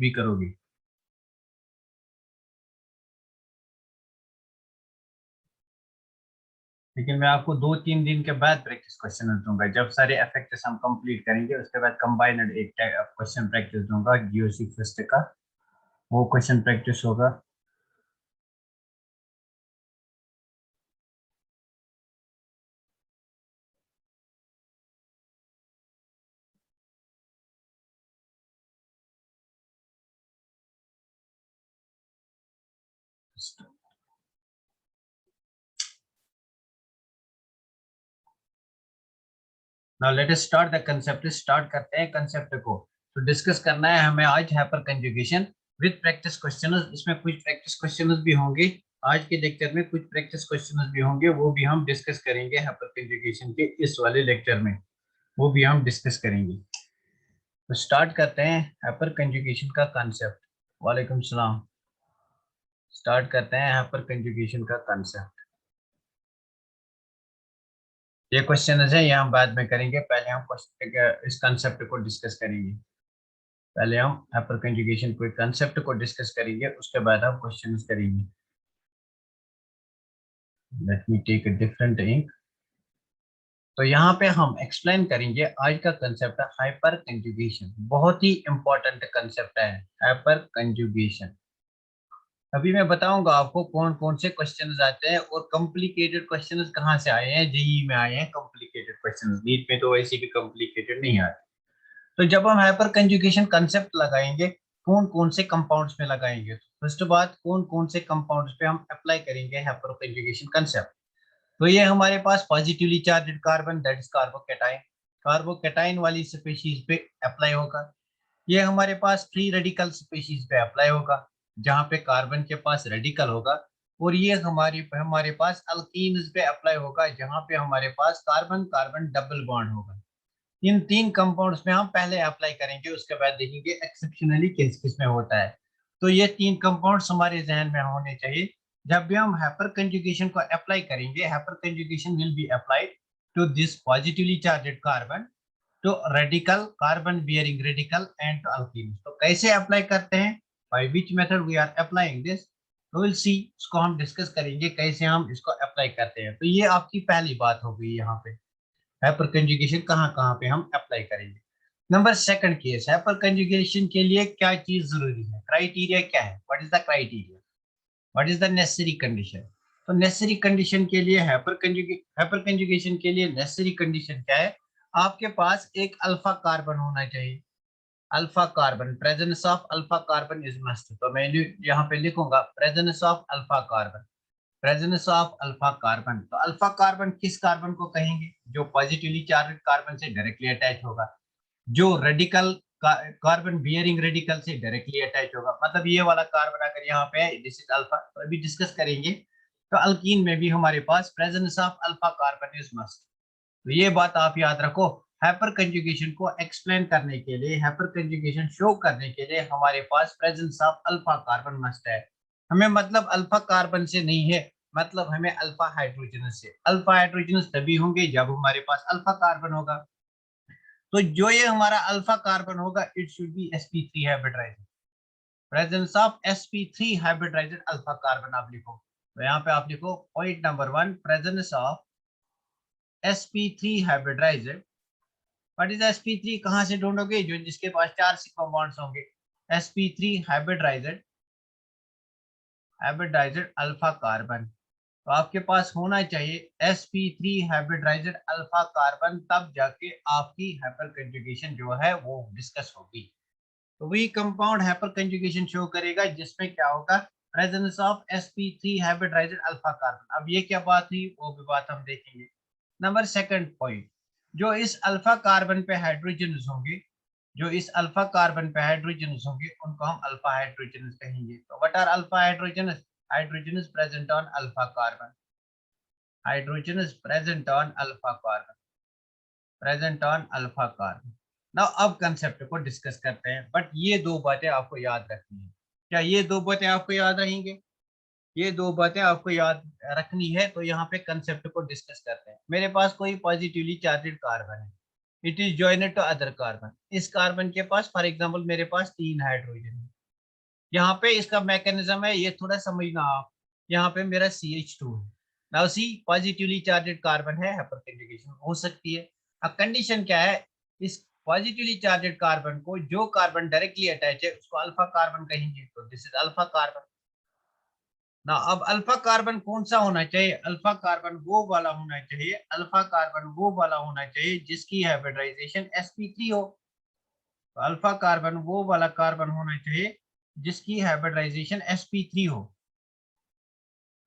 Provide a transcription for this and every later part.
भी करोगे। लेकिन मैं आपको 2-3 दिन के बाद प्रैक्टिस क्वेश्चन दूंगा। जब सारे इफेक्ट्स हम कंप्लीट करेंगे उसके बाद कंबाइंड एक क्वेश्चन प्रैक्टिस दूंगा जीओसी फर्स्ट का, वो क्वेश्चन प्रैक्टिस होगा। Now let us start the concept. Start करते हैं कंसेप्ट को। तो डिस्कस करना है हमें आज hyper conjugation with practice questions. इसमें कुछ प्रैक्टिस क्वेश्चंस भी होंगे, आज के लेक्चर में कुछ प्रैक्टिस क्वेश्चंस भी होंगे, वो भी हम डिस्कस करेंगे हाइपर कंजुगेशन के इस वाले लेक्चर में, वो भी हम डिस्कस करेंगे। तो स्टार्ट करते हैं हाइपर कंजुगेशन का कंसेप्ट। वालेकुम सलाम। स्टार्ट करते हैं हाइपर कंजुगेशन का कंसेप्ट। ये क्वेश्चन है, ये हम बाद में करेंगे, पहले हम इस कंसेप्ट को डिस्कस करेंगे। पहले हम हाइपर कंजुगेशन को कंसेप्ट को डिस्कस करेंगे, उसके बाद हम क्वेश्चंस करेंगे। Let me take a different ink. तो यहाँ पे हम एक्सप्लेन करेंगे आज का कंसेप्ट है हाइपर कंजुगेशन। बहुत ही इंपॉर्टेंट कंसेप्ट है हाइपर कंजुगेशन। अभी मैं बताऊंगा आपको कौन कौन से क्वेश्चंस आते हैं और कॉम्प्लिकेटेड क्वेश्चंस कहाँ से आए हैं। जेईई में आए हैं कॉम्प्लिकेटेड क्वेश्चंस, नीट में तो वैसे भी कॉम्प्लिकेटेड नहीं आए। तो जब हम हाइपर कंजुगेशन कंसेप्ट लगाएंगे, कौन कौन से कंपाउंड्स में लगाएंगे, तो फर्स्ट बात कौन कौन से कंपाउंड्स पे हम अप्लाई करेंगे हाइपर कंजुगेशन कंसेप्ट। तो ये हमारे पास positively charged carbon, that is carbocation, carbocation वाली स्पीशीज पे अप्लाई होगा। ये हमारे पास फ्री रेडिकल स्पीशीज पे अप्लाई होगा, जहाँ पे कार्बन के पास रेडिकल होगा। और ये हमारे हमारे पास अल्कीन्स पे अप्लाई होगा, जहाँ पे हमारे पास कार्बन कार्बन डबल बॉन्ड होगा। इन तीन कंपाउंड्स में हम पहले अप्लाई करेंगे, उसके बाद देखेंगे एक्सेप्शनली किस किस में होता है। तो ये तीन कंपाउंड्स हमारे जहन में होने चाहिए जब भी हम हाइपर कंजुगेशन को अप्लाई करेंगे। Hyper conjugation will be applied to this positively charged carbon, to radical carbon bearing radical and to alkene. तो कैसे अप्लाई करते हैं, by which method we are applying this, तो विल सी, इसको हम discuss करेंगे कैसे हम इसको अप्लाई करते हैं। तो ये आपकी पहली बात हो गई यहाँ पे, हाइपर कंजुगेशन कहाँ कहाँ पे हम अप्लाई करेंगे। Number second case, hyper conjugation के लिए क्या चीज जरूरी है, क्राइटेरिया क्या है, what is the criteria, what is the necessary condition. तो नेसेसरी कंडीशन के लिए हाइपर कंजुगेशन के लिए नेसेसरी कंडीशन क्या है, आपके पास एक अल्फा कार्बन होना चाहिए। Alpha carbon, presence of alpha carbon is must. तो मैं यहाँ पे लिखूंगा presence of alpha carbon, presence of alpha carbon. तो अल्फा कार्बन किस कार्बन को कहेंगे, जो पॉजिटिवली चार्ज कार्बन से डायरेक्टली अटैच होगा, जो रेडिकल कार्बन बियरिंग रेडिकल से डायरेक्टली अटैच होगा। मतलब ये वाला कार्बन अगर यहाँ पे है, दिस इज अल्फा, तो अभी डिस्कस करेंगे। तो अल्कीन में भी हमारे पास presence of alpha carbon is must. तो ये बात आप याद रखो। हाइपर कंजुगेशन को एक्सप्लेन करने के लिए, हाइपर कंजुगेशन शो करने के लिए हमारे पास presence of alpha carbon must है। हमें मतलब अल्फा कार्बन से नहीं है, मतलब हमें अल्फा हाइड्रोजन से। अल्फा हाइड्रोजन तभी होंगे जब हमारे पास अल्फा कार्बन होगा। तो जो ये हमारा अल्फा कार्बन होगा, it should be sp3 hybridized, presence of sp3 hybridized alpha carbon आप लिखो। तो यहाँ पे आप लिखो point number 1, presence of sp3 hybridized. What is sp3, कहाँ से ढूंढोगे, जो जिसके पास 4 सिग्मा बॉन्ड्स होंगे। sp3 hybridised, hybridised alpha carbon. तो आपके पास होना चाहिए sp3 हाइब्रिडाइज्ड अल्फा कार्बन, तब जाके आपकी हाइपर कंजुगेशन जो है वो डिस्कस होगी। तो वही कंपाउंड हाइपर कंजुगेशन शो करेगा जिसमें क्या होगा, presence of sp3 hybridized alpha carbon. अब ये क्या बात हुई, वो भी बात हम देखेंगे। नंबर सेकंड पॉइंट, जो इस अल्फा कार्बन पे हाइड्रोजन होंगे, जो इस अल्फा कार्बन पे हाइड्रोजन होंगे, उनको हम अल्फा हाइड्रोजन कहेंगे। तो what are alpha hydrogen, hydrogen is present on alpha carbon, hydrogen is present on alpha carbon, present on alpha carbon. Now अब कंसेप्ट को डिस्कस करते हैं, बट ये दो बातें आपको याद रखनी है। क्या ये दो बातें आपको याद रहेंगे, ये दो बातें आपको याद रखनी है। तो यहाँ पे कंसेप्ट को डिस्कस करते हैं। मेरे पास कोई पॉजिटिवली चार्जेड कार्बन है, it is joined to other carbon. इस कार्बन के पास फॉर एग्जांपल मेरे पास 3 हाइड्रोजन है। यहाँ पे इसका मैकेनिज्म है, ये थोड़ा समझना आप। यहाँ पे मेरा CH2 है। Now see positively charged carbon है, हाइपरकंजुगेशन हो सकती है। अब कंडीशन क्या है, इस पॉजिटिवली चार्जेड कार्बन को जो कार्बन डायरेक्टली अटैच है उसको अल्फा कार्बन कहेंगे, तो दिस इज अल्फा कार्बन ना। अब अल्फा कार्बन कौन सा होना चाहिए, अल्फा कार्बन वो वाला होना चाहिए, अल्फा कार्बन वो वाला होना चाहिए जिसकी हाइब्रिडाइजेशन sp3 हो। तो अल्फा कार्बन वो वाला कार्बन होना चाहिए जिसकी हाइब्रिडाइजेशन sp3 हो।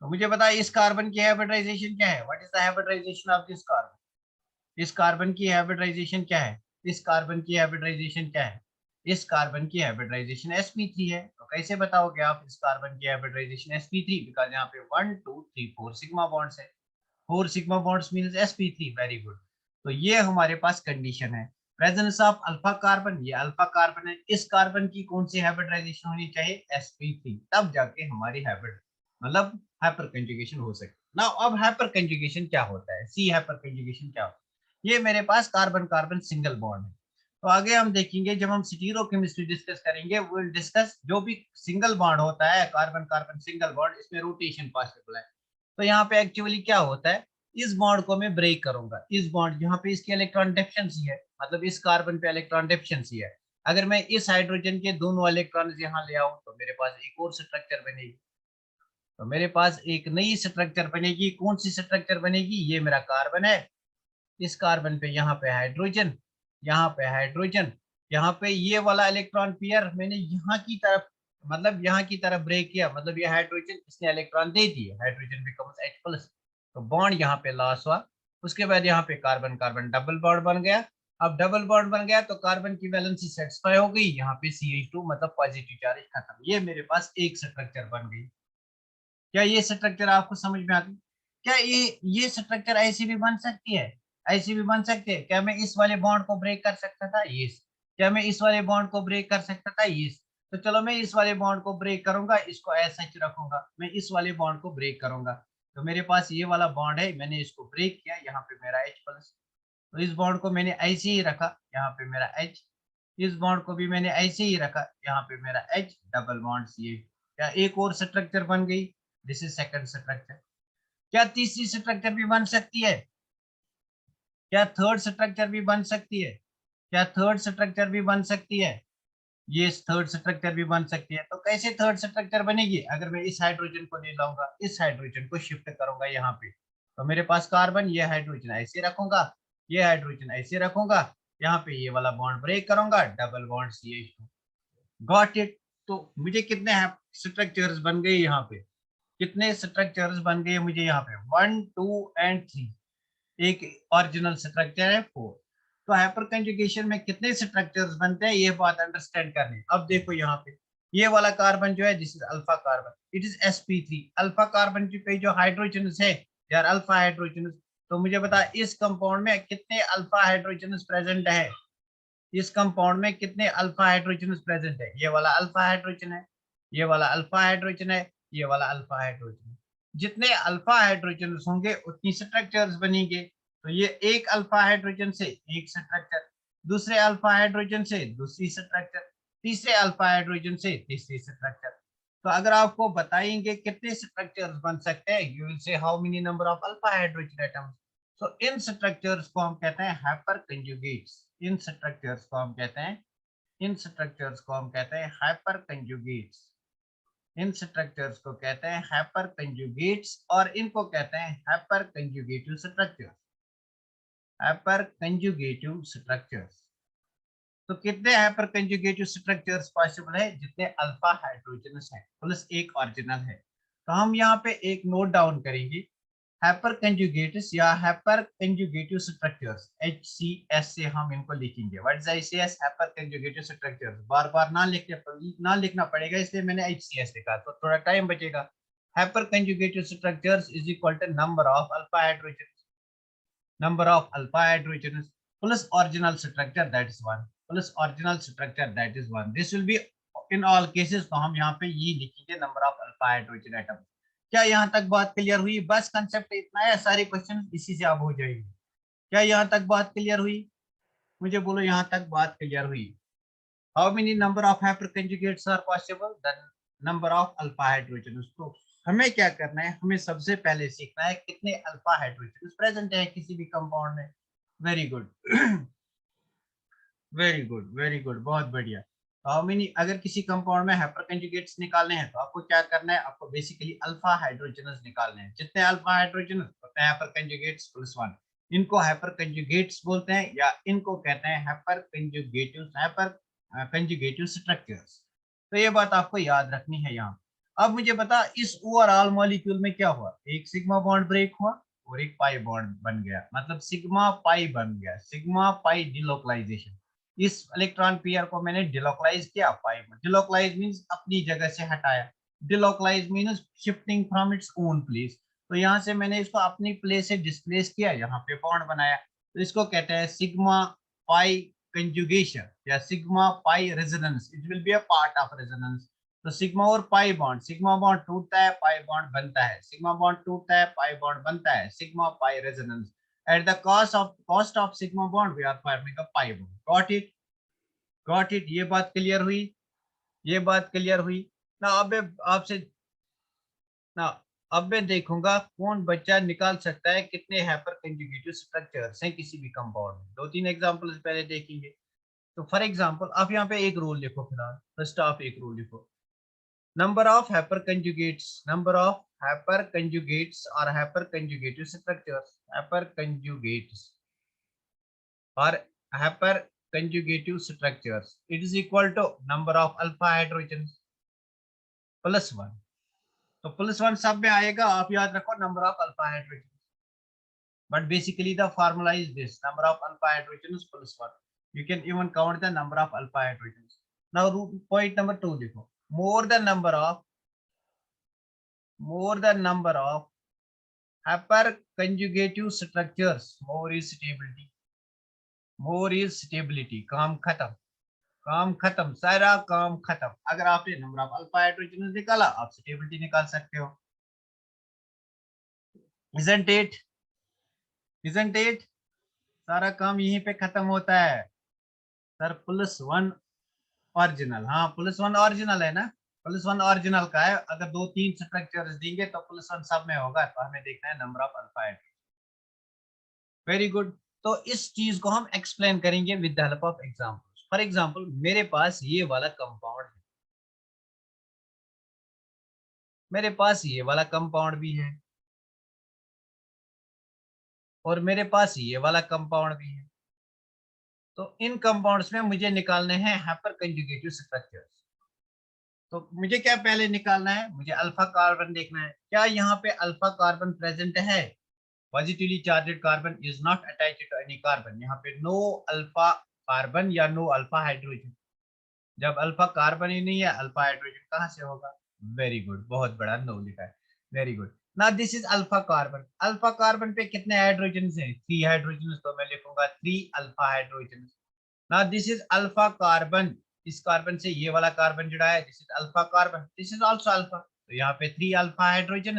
तो मुझे बताइए इस कार्बन की हाइब्रिडाइजेशन क्या है, what is the hybridization of this carbon. इस कार्बन की हाइब्रिडाइजेशन क्या है, इस कार्बन की हाइब्रिडाइजेशन क्या है, इस कार्बन की हाइब्रिडाइजेशन sp3 है। तो कैसे बताओगे आप इस कार्बन की हाइब्रिडाइजेशन sp3, बिकॉज यहाँ पे 1 2 3 4 सिग्मा बॉन्ड्स है। 4 sigma bonds means sp3, very good. तो ये हमारे पास कंडीशन है, प्रेजेंस ऑफ अल्फा कार्बन, ये अल्फा कार्बन है, इस कार्बन की कौन सी हाइब्रिडाइजेशन होनी चाहिए, sp3, तब जाके हमारी हाइब्रिड मतलब हाइपर कंजुगेशन हो सकती है ना। अब हाइपर कंजुगेशन क्या होता है, सी हाइपर कंजुगेशन क्या होता है, ये मेरे पास कार्बन कार्बन सिंगल बॉन्ड है। तो आगे हम देखेंगे जब हम स्टीरियोकेमिस्ट्री डिस्कस करेंगे, वो विल डिस्कस जो भी सिंगल बॉन्ड होता है, कार्बन कार्बन सिंगल बॉन्ड, इसमें रोटेशन पॉसिबल है। तो यहाँ पे एक्चुअली क्या होता है, इस बॉन्ड को मैं ब्रेक करूंगा, इस बॉन्ड यहाँ पे इसकी इलेक्ट्रॉन डेफिशिएंसी है, मतलब इस कार्बन पे इलेक्ट्रॉन डेफिशिएंसी है। अगर मैं इस हाइड्रोजन के दोनों इलेक्ट्रॉन यहाँ ले आऊं तो मेरे पास एक और स्ट्रक्चर बनेगी। तो मेरे पास एक नई स्ट्रक्चर बनेगी, कौन सी स्ट्रक्चर बनेगी, ये मेरा कार्बन है, इस कार्बन पे यहाँ पे हाइड्रोजन, यहाँ पे हाइड्रोजन, यहाँ पे ये वाला इलेक्ट्रॉन पेयर मैंने यहाँ की तरफ, मतलब यहाँ की तरफ ब्रेक किया, मतलब ये हाइड्रोजन इसने इलेक्ट्रॉन दे दिए, हाइड्रोजन बिकम्स H+। तो बॉन्ड यहाँ पे लॉस हुआ। उसके बाद यहाँ पे कार्बन कार्बन डबल बॉन्ड बन गया। अब डबल बॉन्ड बन गया तो कार्बन की वैलेंसी सेटिस्फाई हो गई, यहाँ पे CH2 मतलब पॉजिटिव चार्ज खत्म, ये मेरे पास एक स्ट्रक्चर बन गई। क्या ये स्ट्रक्चर आपको समझ में आती, क्या ये स्ट्रक्चर ऐसी भी बन सकती है, ऐसी भी बन सकती है। क्या मैं इस वाले बॉन्ड को ब्रेक कर सकता था, यस। क्या मैं इस वाले बॉन्ड को ब्रेक कर सकता था, यस। तो चलो मैं इस वाले बॉन्ड को ब्रेक करूंगा, इसको ऐसा ही रखूंगा, मैं इस वाले बॉन्ड को ब्रेक करूंगा। तो मेरे पास ये वाला बॉन्ड है, मैंने इसको ब्रेक किया, यहाँ पे मेरा H+। तो इस बॉन्ड को मैंने ऐसे ही रखा, यहाँ पे मेरा H। इस बॉन्ड को भी मैंने ऐसे ही रखा, यहाँ पे मेरा H, डबल बॉन्ड CH। क्या एक और स्ट्रक्चर बन गई, दिस इज सेकंड स्ट्रक्चर। क्या तीसरी स्ट्रक्चर भी बन सकती है, क्या थर्ड स्ट्रक्चर भी बन सकती है, क्या थर्ड स्ट्रक्चर भी बन सकती है, ये थर्ड स्ट्रक्चर भी बन सकती है। तो कैसे थर्ड स्ट्रक्चर बनेगी, अगर मैं इस हाइड्रोजन को ले लाऊंगा, इस हाइड्रोजन को शिफ्ट करूंगा यहाँ पे, तो मेरे पास कार्बन, ये हाइड्रोजन ऐसे रखूंगा, ये हाइड्रोजन ऐसे रखूंगा, यहाँ पे ये वाला बॉन्ड ब्रेक करूंगा, double bond CH2। Got it. तो मुझे कितने स्ट्रक्चर्स बन गए यहाँ पे, कितने स्ट्रक्चर्स बन गए मुझे यहाँ पे, 1 2 एंड 3। एक ओरिजिनल स्ट्रक्चर है 4। तो हाइपर कंजुगेशन में कितने स्ट्रक्चर्स बनते हैं, ये बात अंडरस्टैंड करनी। अब देखो यहाँ पे ये वाला कार्बन जो है, this is alpha carbon, it is sp3। Alpha carbon पे जो हाइड्रोजन है यार, अल्फा हाइड्रोजन। तो मुझे बता इस कंपाउंड में कितने अल्फा हाइड्रोजन प्रेजेंट है, इस कंपाउंड में कितने अल्फा हाइड्रोजन प्रेजेंट है, ये वाला अल्फा हाइड्रोजन है, ये वाला अल्फा हाइड्रोजन है, ये वाला अल्फा हाइड्रोजन है। जितने अल्फा हाइड्रोजन होंगे उतनी स्ट्रक्चर्स बनेंगे। तो ये एक अल्फा हाइड्रोजन से एक स्ट्रक्चर, दूसरे अल्फा हाइड्रोजन से दूसरी स्ट्रक्चर, तीसरे अल्फा हाइड्रोजन से तीसरी स्ट्रक्चर। तो अगर आपको बताएंगे कितने स्ट्रक्चर्स बन सकते हैं, you will say how many number of alpha hydrogen atoms. तो इन स्ट्रक्चर्स को हम कहते हैं हाइपर कंजुगेट्स, इन स्ट्रक्चर्स को हम कहते हैं, इन स्ट्रक्चर्स को हम कहते हैं हाइपर कंजुगेट्स, इन स्ट्रक्चर्स को कहते हैं हाइपर कंजुगेट्स, और इनको कहते हैं hyper conjugative structures, hyper conjugative structures. तो कितने हाइपर कंजुगेटिव स्ट्रक्चर्स पॉसिबल है, जितने अल्फा हाइड्रोजन है प्लस एक ऑरिजिनल है। तो हम यहाँ पे एक नोट डाउन करेंगे, हाइपर कंजुगेट्स या हाइपर कंजुगेटिव स्ट्रक्चर्स, HCS से हम इनको लिखेंगे। What is HCS, hyper conjugative structures. बार बार ना लिखना पड़ेगा, इसलिए मैंने HCS लिखा, तो थोड़ा टाइम बचेगा। Hyper conjugative structures is equal to number of alpha hydrogen, number of alpha hydrogens plus original structure, that is 1, plus original structure, that is 1। this will be in all cases। तो हम यहाँ पे ये लिखेंगे number of alpha hydrogen atom. क्या यहाँ तक बात क्लियर हुई, बस कंसेप्ट इतना है, सारे क्वेश्चन इसी से अब हो जाएंगे। क्या यहाँ तक बात क्लियर हुई, मुझे बोलो यहाँ तक बात क्लियर हुई? How many number of hyper conjugates are possible? The number of alpha hydrogen. तो हमें क्या करना है, हमें सबसे पहले सीखना है कितने अल्फा हाइड्रोजन प्रेजेंट है किसी भी कंपाउंड में। Very good very good very good, बहुत बढ़िया। हाउ मेनी, अगर किसी कंपाउंड में हाइपर कंजुगेट्स निकालने हैं तो आपको क्या करना है, आपको बेसिकली अल्फा हाइड्रोजनस निकालने हैं। जितने अल्फा हाइड्रोजनस उतने हाइपर कंजुगेट्स प्लस वन। इनको हाइपर कंजुगेट्स बोलते हैं या इनको कहते हैं हाइपर कंजुगेटिव स्ट्रक्चर्स। तो ये बात आपको याद रखनी है यहाँ। अब मुझे बता, इस ओवरऑल मॉलिक्यूल में क्या हुआ, एक सिग्मा बॉन्ड ब्रेक हुआ और एक पाई बॉन्ड बन गया, मतलब सिग्मा पाई बन गया, सिग्मा पाई डिलोकलाइजेशन। इस इलेक्ट्रॉन पेयर को मैंने डिलोकलाइज किया, पाई में डिलोकलाइज मींस अपनी जगह से हटाया, delocalise means shifting from its own place. तो यहाँ से मैंने इसको अपनी प्लेस से डिस्प्लेस किया, यहाँ पे बॉन्ड बनाया, तो इसको कहते हैं सिग्मा पाई कंजुगेशन या sigma pi resonance. It will be a part of resonance. तो सिग्मा और पाई बॉन्ड, सिग्मा बॉन्ड टूटता है पाई बॉन्ड बनता है, सिग्मा बॉन्ड टूटता है पाई बॉन्ड बनता है, sigma pi resonance. At the cost of sigma bond, we are forming a pi bond. Got it? Got it? ये बात क्लियर हुई? ये बात क्लियर हुई ना? अब आपसे ना, अब मैं देखूंगा कौन बच्चा निकाल सकता है कितने हाइपर कंजुगेटिव स्ट्रक्चर्स हैं किसी भी कंपाउंड में। दो तीन एग्जांपल्स पहले देखेंगे। तो फॉर एग्जांपल आप यहाँ पे एक रूल लिखो, फिलहाल फर्स्ट आप एक रूल लिखो। number of hyperconjugates, number of hyperconjugates or hyperconjugative structures, hyperconjugates or hyperconjugative structures, it is equal to number of alpha hydrogens plus one. तो प्लस वन सब में आएगा, आप याद रखो number of alpha hydrogen, but basically the formula is this, number of alpha hydrogens plus one. You can even count the number of alpha hydrogens. Now point number 2 देखो, more the number of hyperconjugative structures, more is stability। काम खत्म, काम खत्म, सारा काम खत्म। अगर आपने नंबर ऑफ अल्फा हाइड्रोजन निकाला, आप स्टेबिलिटी निकाल सकते हो। isn't it? isn't it? सारा काम यहीं पे खत्म होता है सर। प्लस वन ओरिजिनल, हाँ प्लस वन ओरिजिनल है ना, प्लस वन ओरिजिनल का है। अगर दो तीन स्ट्रक्चर्स देंगे तो प्लस वन सब में होगा, तो हमें देखना है number of alpha hydrogen. Very good. तो इस चीज को हम एक्सप्लेन करेंगे with the help of examples. For example मेरे पास ये वाला कंपाउंड है, मेरे पास ये वाला कंपाउंड भी है, और मेरे पास ये वाला कंपाउंड भी है। तो इन कंपाउंड्स में मुझे निकालने हैं हाइपर कंजुगेटिव स्ट्रक्चर्स। तो मुझे क्या पहले निकालना है, मुझे अल्फा कार्बन देखना है। क्या यहाँ पे अल्फा कार्बन प्रेजेंट है? Positively charged carbon is not attached to any carbon. यहाँ पे नो अल्फा कार्बन या नो अल्फा हाइड्रोजन। जब अल्फा कार्बन ही नहीं है, अल्फा हाइड्रोजन कहाँ से होगा? वेरी गुड, बहुत बड़ा नो लिखा है। Very good. ना this is alpha carbon. Alpha carbon पे कितने हाइड्रोजन हैं? 3 हाइड्रोजन। तो मैं लिखूंगा 3 अल्फा हाइड्रोजन। ना दिस इज अल्फा कार्बन। इस कार्बन से ये वाला कार्बन जुड़ा है, this is alpha carbon, this is also alpha. तो यहाँ पे 3 अल्फा हाइड्रोजन,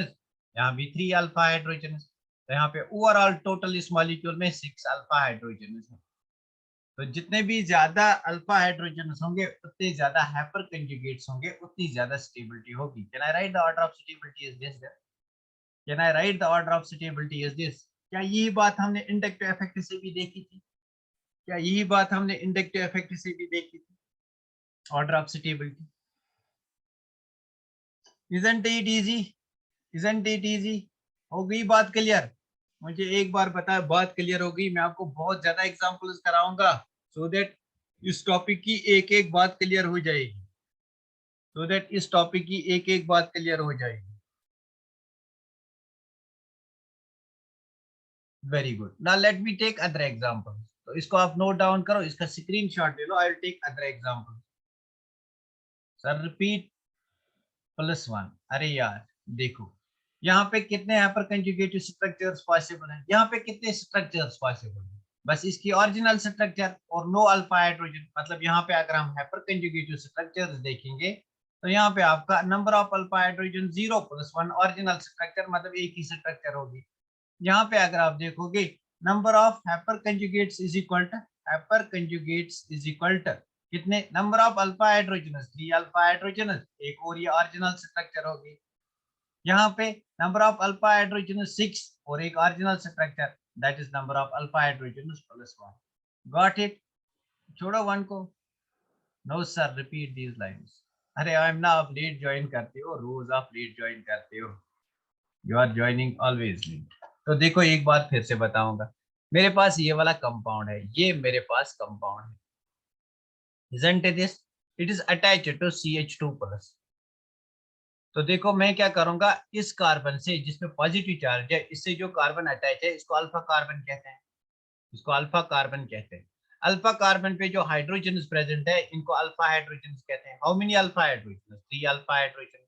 यहाँ भी 3 अल्फा हाइड्रोजन। तो यहाँ पे ओवरऑल टोटल इस मॉलिक्यूल में 6 अल्फा हाइड्रोजन है। तो जितने भी ज्यादा अल्फा हाइड्रोजन होंगे उतने ज्यादा हाइपर कंजुगेट्स होंगे, उतनी ज्यादा स्टेबिलिटी होगी। Can I right the order of stability is this? Can I right the order of stability is this? क्या यही बात हमने इंडक्टिव इफेक्ट से भी देखी थी? क्या यही बात हमने इंडक्टिव इफेक्ट से भी देखी थी? Order of stability. isn't it easy? isn't it easy? हो गई बात क्लियर? मुझे एक बार बता, बात क्लियर हो गई? मैं आपको बहुत ज्यादा एग्जांपल्स कराऊंगा सो दैट इस टॉपिक की एक एक बात क्लियर हो जाएगी, सो दैट इस टॉपिक की एक एक बात क्लियर हो जाएगी। Very good. Now let me take other example. तो इसको आप नोट डाउन करो, इसका स्क्रीनशॉट ले लो। I will take other example. Sir repeat plus one. अरे यार देखो, यहाँ पे कितने हाइपर कंजुगेटिव स्ट्रक्चर्स पॉसिबल हैं? यहाँ पे कितने स्ट्रक्चर्स पॉसिबल हैं? बस इसकी ओरिजिनल स्ट्रक्चर और नो अल्फा हाइड्रोजन। मतलब यहाँ पे अगर हम हाइपर कंजुगेटिव स्ट्रक्चर्स देखेंगे तो यहाँ पे आपका number of alpha hydrogen 0 plus one original structure, मतलब एक ही स्ट्रक्चर होगी। यहाँ पे अगर आप देखोगे number of hyper conjugates is equal to hyper conjugates is equal to कितने number of alpha hydrogens 3 alpha hydrogens, एक और ये ऑरिजिनल स्ट्रक्चर होगी। यहाँ पे नंबर ऑफ अल्फा हाइड्रोजनस 6 और एक original structure, that is number of alpha hydrogens plus 1। Got it? छोड़ो 1 को। No sir, repeat these lines. अरे आई एम ना, आप लेट ज्वाइन करते हो, रोज आप लेट ज्वाइन करते हो, you are joining always late. तो देखो एक बात फिर से बताऊंगा, मेरे पास ये वाला कंपाउंड है, ये मेरे पास कंपाउंड है, isn't it this? It is attached to CH2 plus। तो देखो मैं क्या करूंगा, इस कार्बन से जिसमें पॉजिटिव चार्ज है, इससे जो कार्बन अटैच है इसको अल्फा कार्बन कहते हैं, इसको अल्फा कार्बन कहते हैं। अल्फा कार्बन पे जो हाइड्रोजन प्रेजेंट है इनको अल्फा हाइड्रोजन कहते हैं। How many alpha hydrogen? 3 alpha hydrogen.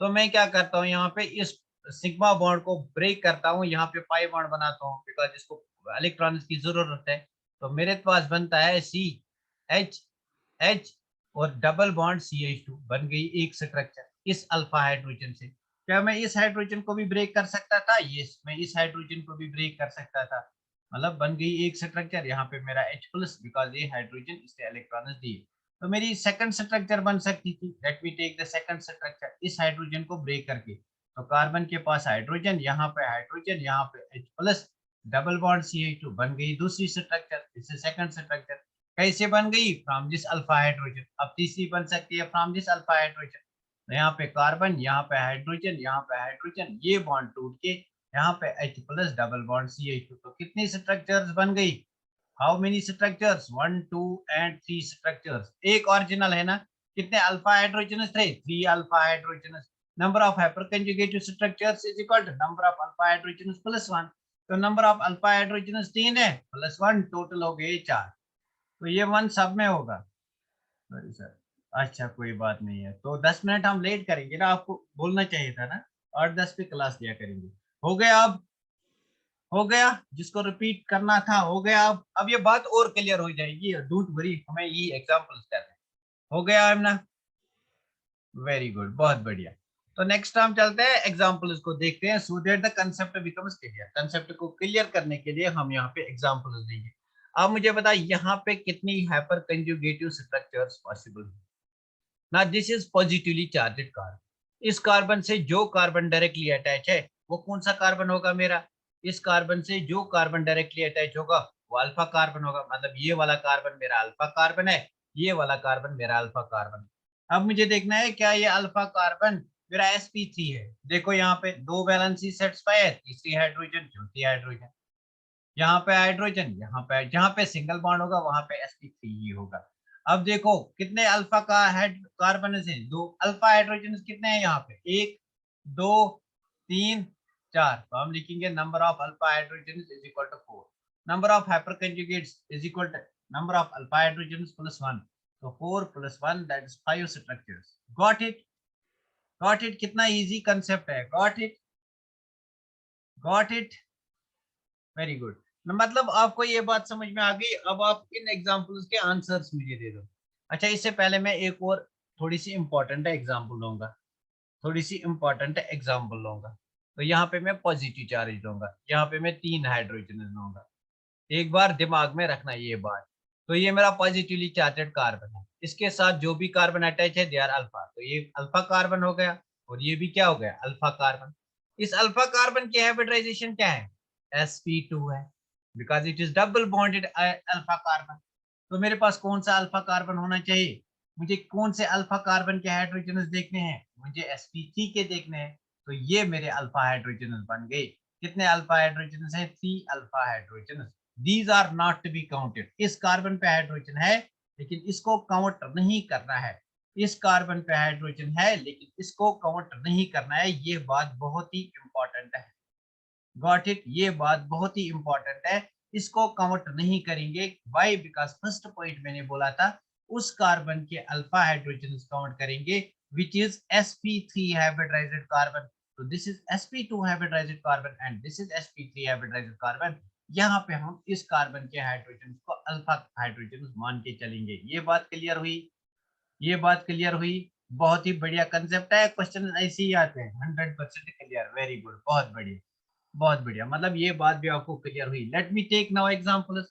तो मैं क्या करता हूँ, यहाँ पे इस सिग्मा बॉन्ड को ब्रेक करता हूँ, यहाँ पे पाई बॉन्ड बनाता हूँ, बिकॉज इसको इलेक्ट्रॉन्स की जरूरत है। तो मेरे पास बनता है CH H और डबल बॉन्ड CH2, बन गई एक स्ट्रक्चर इस अल्फा हाइड्रोजन से। क्या मैं इस हाइड्रोजन को भी ब्रेक कर सकता था? यस, मैं इस हाइड्रोजन को भी ब्रेक कर सकता था, मतलब बन गई एक स्ट्रक्चर। यहाँ पे मेरा H प्लस, बिकॉज ये हाइड्रोजन इससे इलेक्ट्रॉन्स दिए। तो मेरी सेकंड स्ट्रक्चर बन सकती थी। Let me take the second structure, इस हाइड्रोजन को ब्रेक करके। तो कार्बन के पास हाइड्रोजन, यहाँ पे हाइड्रोजन, यहाँ पे H plus, double bond CH2, बन गई दूसरी स्ट्रक्चर, इससे सेकंड स्ट्रक्चर। कैसे बन गई? From this alpha hydrogen. अब तीसरी बन सकती है फ्रॉम दिस अल्फा हाइड्रोजन। तो यहाँ पे कार्बन, यहाँ पे हाइड्रोजन, यहाँ पे हाइड्रोजन, ये बॉन्ड टूट के यहाँ पे H plus double bond CH2। तो कितनी स्ट्रक्चर्स बन गई? How many structures? 1 2 and 3 structures. एक ओरिजिनल है ना? कितने अल्फा हाइड्रोजन थे? 3 alpha hydrogen. Number of hyper conjugated structures is equal to number of alpha hydrogen plus 1। तो नंबर ऑफ अल्फा हाइड्रोजन 3 है, प्लस 1, टोटल हो गए 4। तो ये 1 सब में होगा। Sorry sir. अच्छा कोई बात नहीं है, तो 10 मिनट हम लेट करेंगे ना, आपको बोलना चाहिए था ना, 8-10 पे क्लास लिया करेंगे। हो गया? अब हो गया, जिसको रिपीट करना था हो गया। अब ये बात और क्लियर हो जाएगी, डोंट वरी, हमें ये एग्जांपल्स कर रहे हैं। हो गया है ना? वेरी गुड, बहुत बढ़िया। तो नेक्स्ट हम चलते हैं एग्जांपल्स को देखते हैं, so that the concept becomes clear. Concept को क्लियर करने के लिए हम यहाँ पे एग्जांपल्स देंगे। अब मुझे बता, यहाँ पे कितनी हाइपर कंजुगेटिव स्ट्रक्चर्स पॉसिबल है ना? This is positively charged carbon. इस कार्बन से जो कार्बन डायरेक्टली अटैच है वो कौन सा कार्बन होगा मेरा? इस कार्बन से जो कार्बन डायरेक्टली अटैच होगा वो अल्फा कार्बन होगा, मतलब ये वाला कार्बन मेरा अल्फा कार्बन है, ये वाला कार्बन मेरा अल्फा कार्बन। अब मुझे देखना है क्या ये अल्फा कार्बन मेरा sp3 है। देखो यहाँ पे दो वैलेंसी सेटिस्फाई है, तीसरी हाइड्रोजन, चौथी हाइड्रोजन, यहाँ पे हाइड्रोजन, यहाँ पे जहाँ पे सिंगल बॉन्ड होगा वहां पे sp3 ही होगा। अब देखो कितने अल्फा का हेड कार्बन है? दो अल्फा हाइड्रोजन कितने हैं यहाँ पे? 1 2 3 4। तो हम लिखेंगे number of alpha hydrogen is equal to 4। Number of hyper conjugates is equal to number of alpha hydrogen plus 1। तो 4 plus 1 that is 5 structures. Got it? Got it? कितना इजी कंसेप्ट है, got it? Got it? Very good. मतलब आपको ये बात समझ में आ गई। अब आप इन एग्जांपल्स के आंसर्स मुझे दे दो। अच्छा इससे पहले मैं एक और थोड़ी सी इंपॉर्टेंट एग्जांपल लूंगा, थोड़ी सी इंपॉर्टेंट एग्जांपल लूंगा। तो यहाँ पे मैं पॉजिटिव चार्ज लूंगा, यहाँ पे मैं 3 हाइड्रोजन लूंगा। एक बार दिमाग में रखना ये बात। तो ये मेरा पॉजिटिवली चार्जेड कार्बन है, इसके साथ जो भी कार्बन अटैच है दे आर अल्फा, तो ये अल्फा कार्बन हो गया, और ये भी क्या हो गया? Alpha carbon. इस अल्फा कार्बन की हाइब्रिडाइजेशन क्या है? sp2 है, because it is double bonded alpha carbon. तो मेरे पास कौन सा अल्फा कार्बन होना चाहिए? मुझे कौन से अल्फा कार्बन के हाइड्रोजन देखने हैं? मुझे sp3 के देखने हैं। तो ये मेरे अल्फा हाइड्रोजन बन गए। कितने अल्फा हाइड्रोजन है? 3 alpha hydrogen. These are not to be counted. इस कार्बन पे हाइड्रोजन है लेकिन इसको काउंट नहीं करना है। इस कार्बन पे हाइड्रोजन है लेकिन इसको काउंट नहीं करना है। ये बात बहुत ही इंपॉर्टेंट है। Got it? ये बात बहुत ही इंपॉर्टेंट है, इसको काउंट नहीं करेंगे। वाई? बिकॉज फर्स्ट पॉइंट मैंने बोला था उस कार्बन के अल्फा हाइड्रोजन काउंट करेंगे which is sp3 hybridised carbon. तो this is sp2 hybridised carbon and this is sp3 hybridised carbon. यहाँ पे हम इस कार्बन के हाइड्रोजन को अल्फा हाइड्रोजन मान के चलेंगे। ये बात क्लियर हुई? ये बात क्लियर हुई? बहुत ही बढ़िया कंसेप्ट है, क्वेश्चन ऐसे ही आते हैं। 100% क्लियर, वेरी गुड, बहुत बढ़िया, बहुत बढ़िया। मतलब ये बात भी आपको क्लियर हुई। Let me take now examples.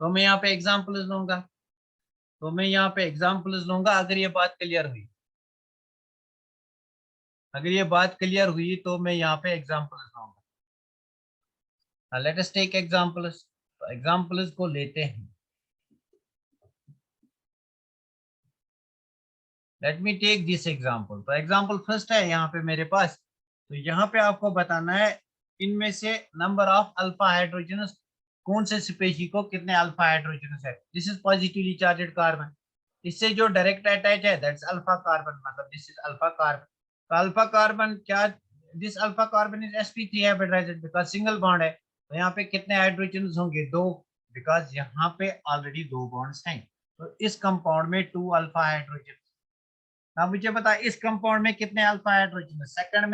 तो मैं यहाँ पे एग्जांपल्स लूंगा, अगर ये बात क्लियर हुई, तो मैं यहाँ पे एग्जांपल्स लूंगा। लेट अस टेक एग्जांपल्स, तो एग्जांपल्स को लेते हैं। Let me take this example. तो एग्जांपल फर्स्ट है यहाँ पे मेरे पास। तो यहाँ पे आपको बताना है इनमें से नंबर ऑफ अल्फा हाइड्रोजनस, कौन से स्पीशीज को कितने अल्फा हाइड्रोजनस है। This is positively charged carbon, इससे जो डायरेक्ट अटैच है दैट्स अल्फा कार्बन, मतलब दिस इज अल्फा कार्बन। तो अल्फा कार्बन क्या, this alpha carbon is sp3 hybridized because single bond है। तो यहाँ पे कितने हाइड्रोजन्स होंगे, दो, बिकॉज़ यहाँ पे ऑलरेडी दो बॉन्ड्स हैं। तो इस कंपाउंड में टू अल्फा हाइड्रोजन। अब मुझे बता इस कंपाउंड में कितने अल्फा हाइड्रोजन है, सेकंड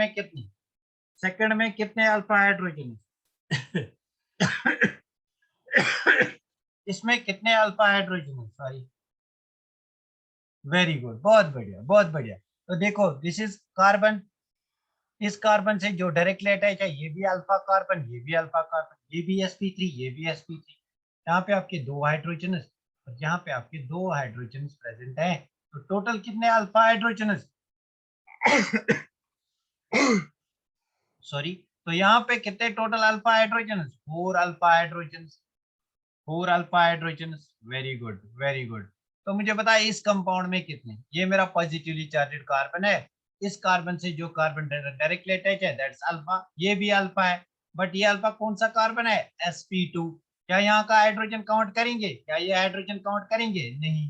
में कितने अल्फा हाइड्रोजन है इसमें कितने अल्फा हाइड्रोजन है, सॉरी, वेरी गुड, बहुत बढ़िया, बहुत बढ़िया। तो देखो दिस इज कार्बन, इस कार्बन से जो डायरेक्टली अटैच है ये भी अल्फा कार्बन, ये भी अल्फा कार्बन, ये भी sp3, ये भी sp3। यहाँ पे आपके दो हाइड्रोजन और यहाँ पे आपके दो हाइड्रोजन प्रेजेंट हैं। तो टोटल कितने अल्फा हाइड्रोजन सॉरी, तो यहाँ पे कितने total alpha hydrogen, four alpha hydrogen, very good, very good. तो मुझे बताया इस कंपाउंड में कितने, ये मेरा पॉजिटिवली चार्जेड कार्बन है, इस कार्बन से जो कार्बन डायरेक्टली अटैच है दैट्स अल्फा, ये भी अल्फा है। बट ये अल्फा कौन सा कार्बन है, sp2। क्या यहाँ का हाइड्रोजन काउंट करेंगे, क्या ये हाइड्रोजन काउंट करेंगे, नहीं,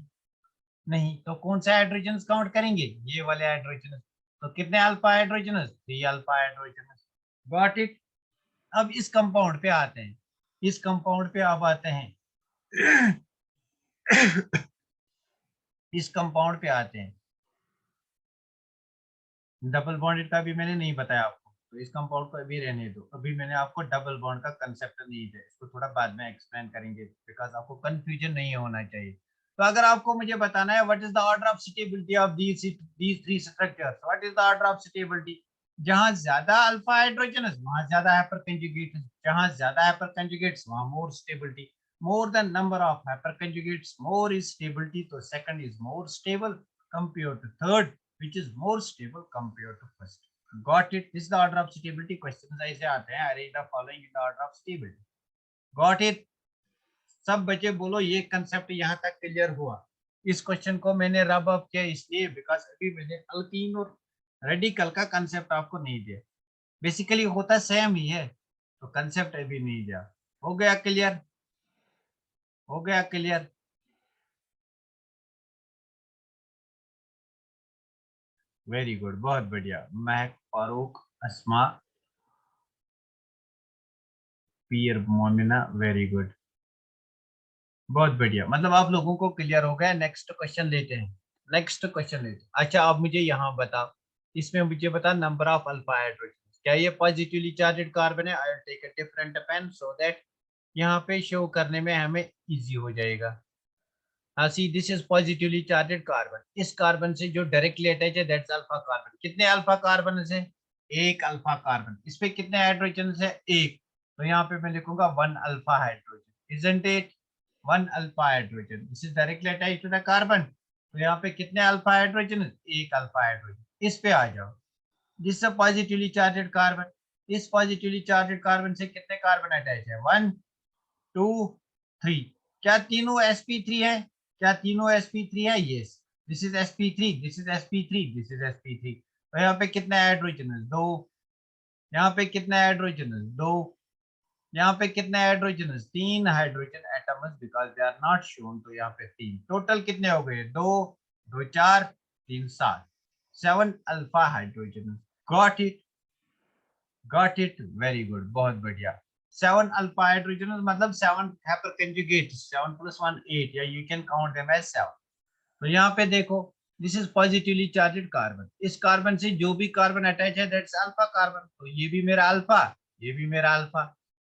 नहीं। तो कौन से हाइड्रोजन काउंट करेंगे, ये वाले हाइड्रोजन। तो कितने alpha hydrogen, three alpha hydrogen. Got it. अब इस कंपाउंड पे आते हैं, इस कंपाउंड पे अब आते हैं इस कंपाउंड पे आते हैं। डबल बॉन्डेड का भी मैंने नहीं बताया आपको, तो इस कंपाउंड को अभी रहने दो। अभी मैंने आपको डबल बॉन्ड का कंसेप्ट नहीं दिया, इसको थोड़ा बाद में एक्सप्लेन करेंगे बिकॉज आपको कंफ्यूजन नहीं होना चाहिए। तो अगर आपको मुझे बताना है what is the order of stability of these three structures, what is the order of stability. जहां ज्यादा अल्फा हाइड्रोजन वहां ज्यादा हाइपर कंजुगेट, जहां ज्यादा हाइपर कंजुगेट्स वहां more stability. More the number of hyper conjugates more is stability, तो second is more stable compare to third which is more stable compared to first. Got it? This is the order of stability. Questions ऐसे आते हैं, arrange the following in the order of stability. Got it? सब बच्चे बोलो ये concept यहाँ तक clear हुआ। इस क्वेश्चन को मैंने रब अप किया इसलिए बिकॉज अभी मैंने अल्कीन और रेडिकल का कंसेप्ट आपको नहीं दिया। बेसिकली होता सेम ही है, तो कंसेप्ट अभी नहीं दिया। हो गया क्लियर, हो गया क्लियर। वेरी गुड, बहुत बढ़िया। महक, फारूक, अस्मा, पीर, मोमिना, वेरी गुड, बहुत बढ़िया। मतलब आप लोगों को क्लियर हो गया। नेक्स्ट क्वेश्चन लेते हैं, अच्छा आप मुझे यहाँ बताओ, इसमें मुझे बता नंबर ऑफ अल्फा हाइड्रोजन, क्या ये पॉजिटिवली चार्जेड कार्बन है। I will take a different pen so that यहाँ पे शो करने में हमें इजी हो जाएगा। हाँ see, this is positively charged carbon, इस कार्बन से जो डायरेक्टली अटैच है दैट्स अल्फा कार्बन। कितने अल्फा कार्बन है, एक अल्फा कार्बन। इस पे कितने हाइड्रोजन है, एक। तो यहाँ पे मैं लिखूंगा one alpha hydrogen, isn't it, one alpha hydrogen, this is directly attached to the carbon. तो यहाँ पे कितने अल्फा हाइड्रोजन, एक अल्फा हाइड्रोजन। इस पे आ जाओ, this is positively charged carbon, इस पॉजिटिवली चार्जेड कार्बन से कितने कार्बन अटैच है, वन, टू, थ्री। क्या तीनों sp3 है, क्या तीनों sp3 है, yes, this is sp3, this is sp3, this is sp3। तो यहाँ पे कितने हाइड्रोजन है, दो। यहाँ पे कितने हाइड्रोजन है, दो। यहाँ पे कितने हाइड्रोजन, तीन hydrogen atoms because they are not shown. तो यहाँ पे तीन, टोटल कितने हो गए, दो, दो चार, तीन सात, seven alpha hydrogen. Got it, got it, very good, बहुत बढ़िया। सेवन अल्फा हाइड्रोजन मतलब seven hyperconjugate, seven plus one eight, या you can count them as seven. तो यहाँ पे देखो this is positively charged carbon, इस कार्बन से जो भी कार्बन अटैच है दैट्स अल्फा कार्बन। तो ये भी मेरा अल्फा, ये भी मेरा अल्फा।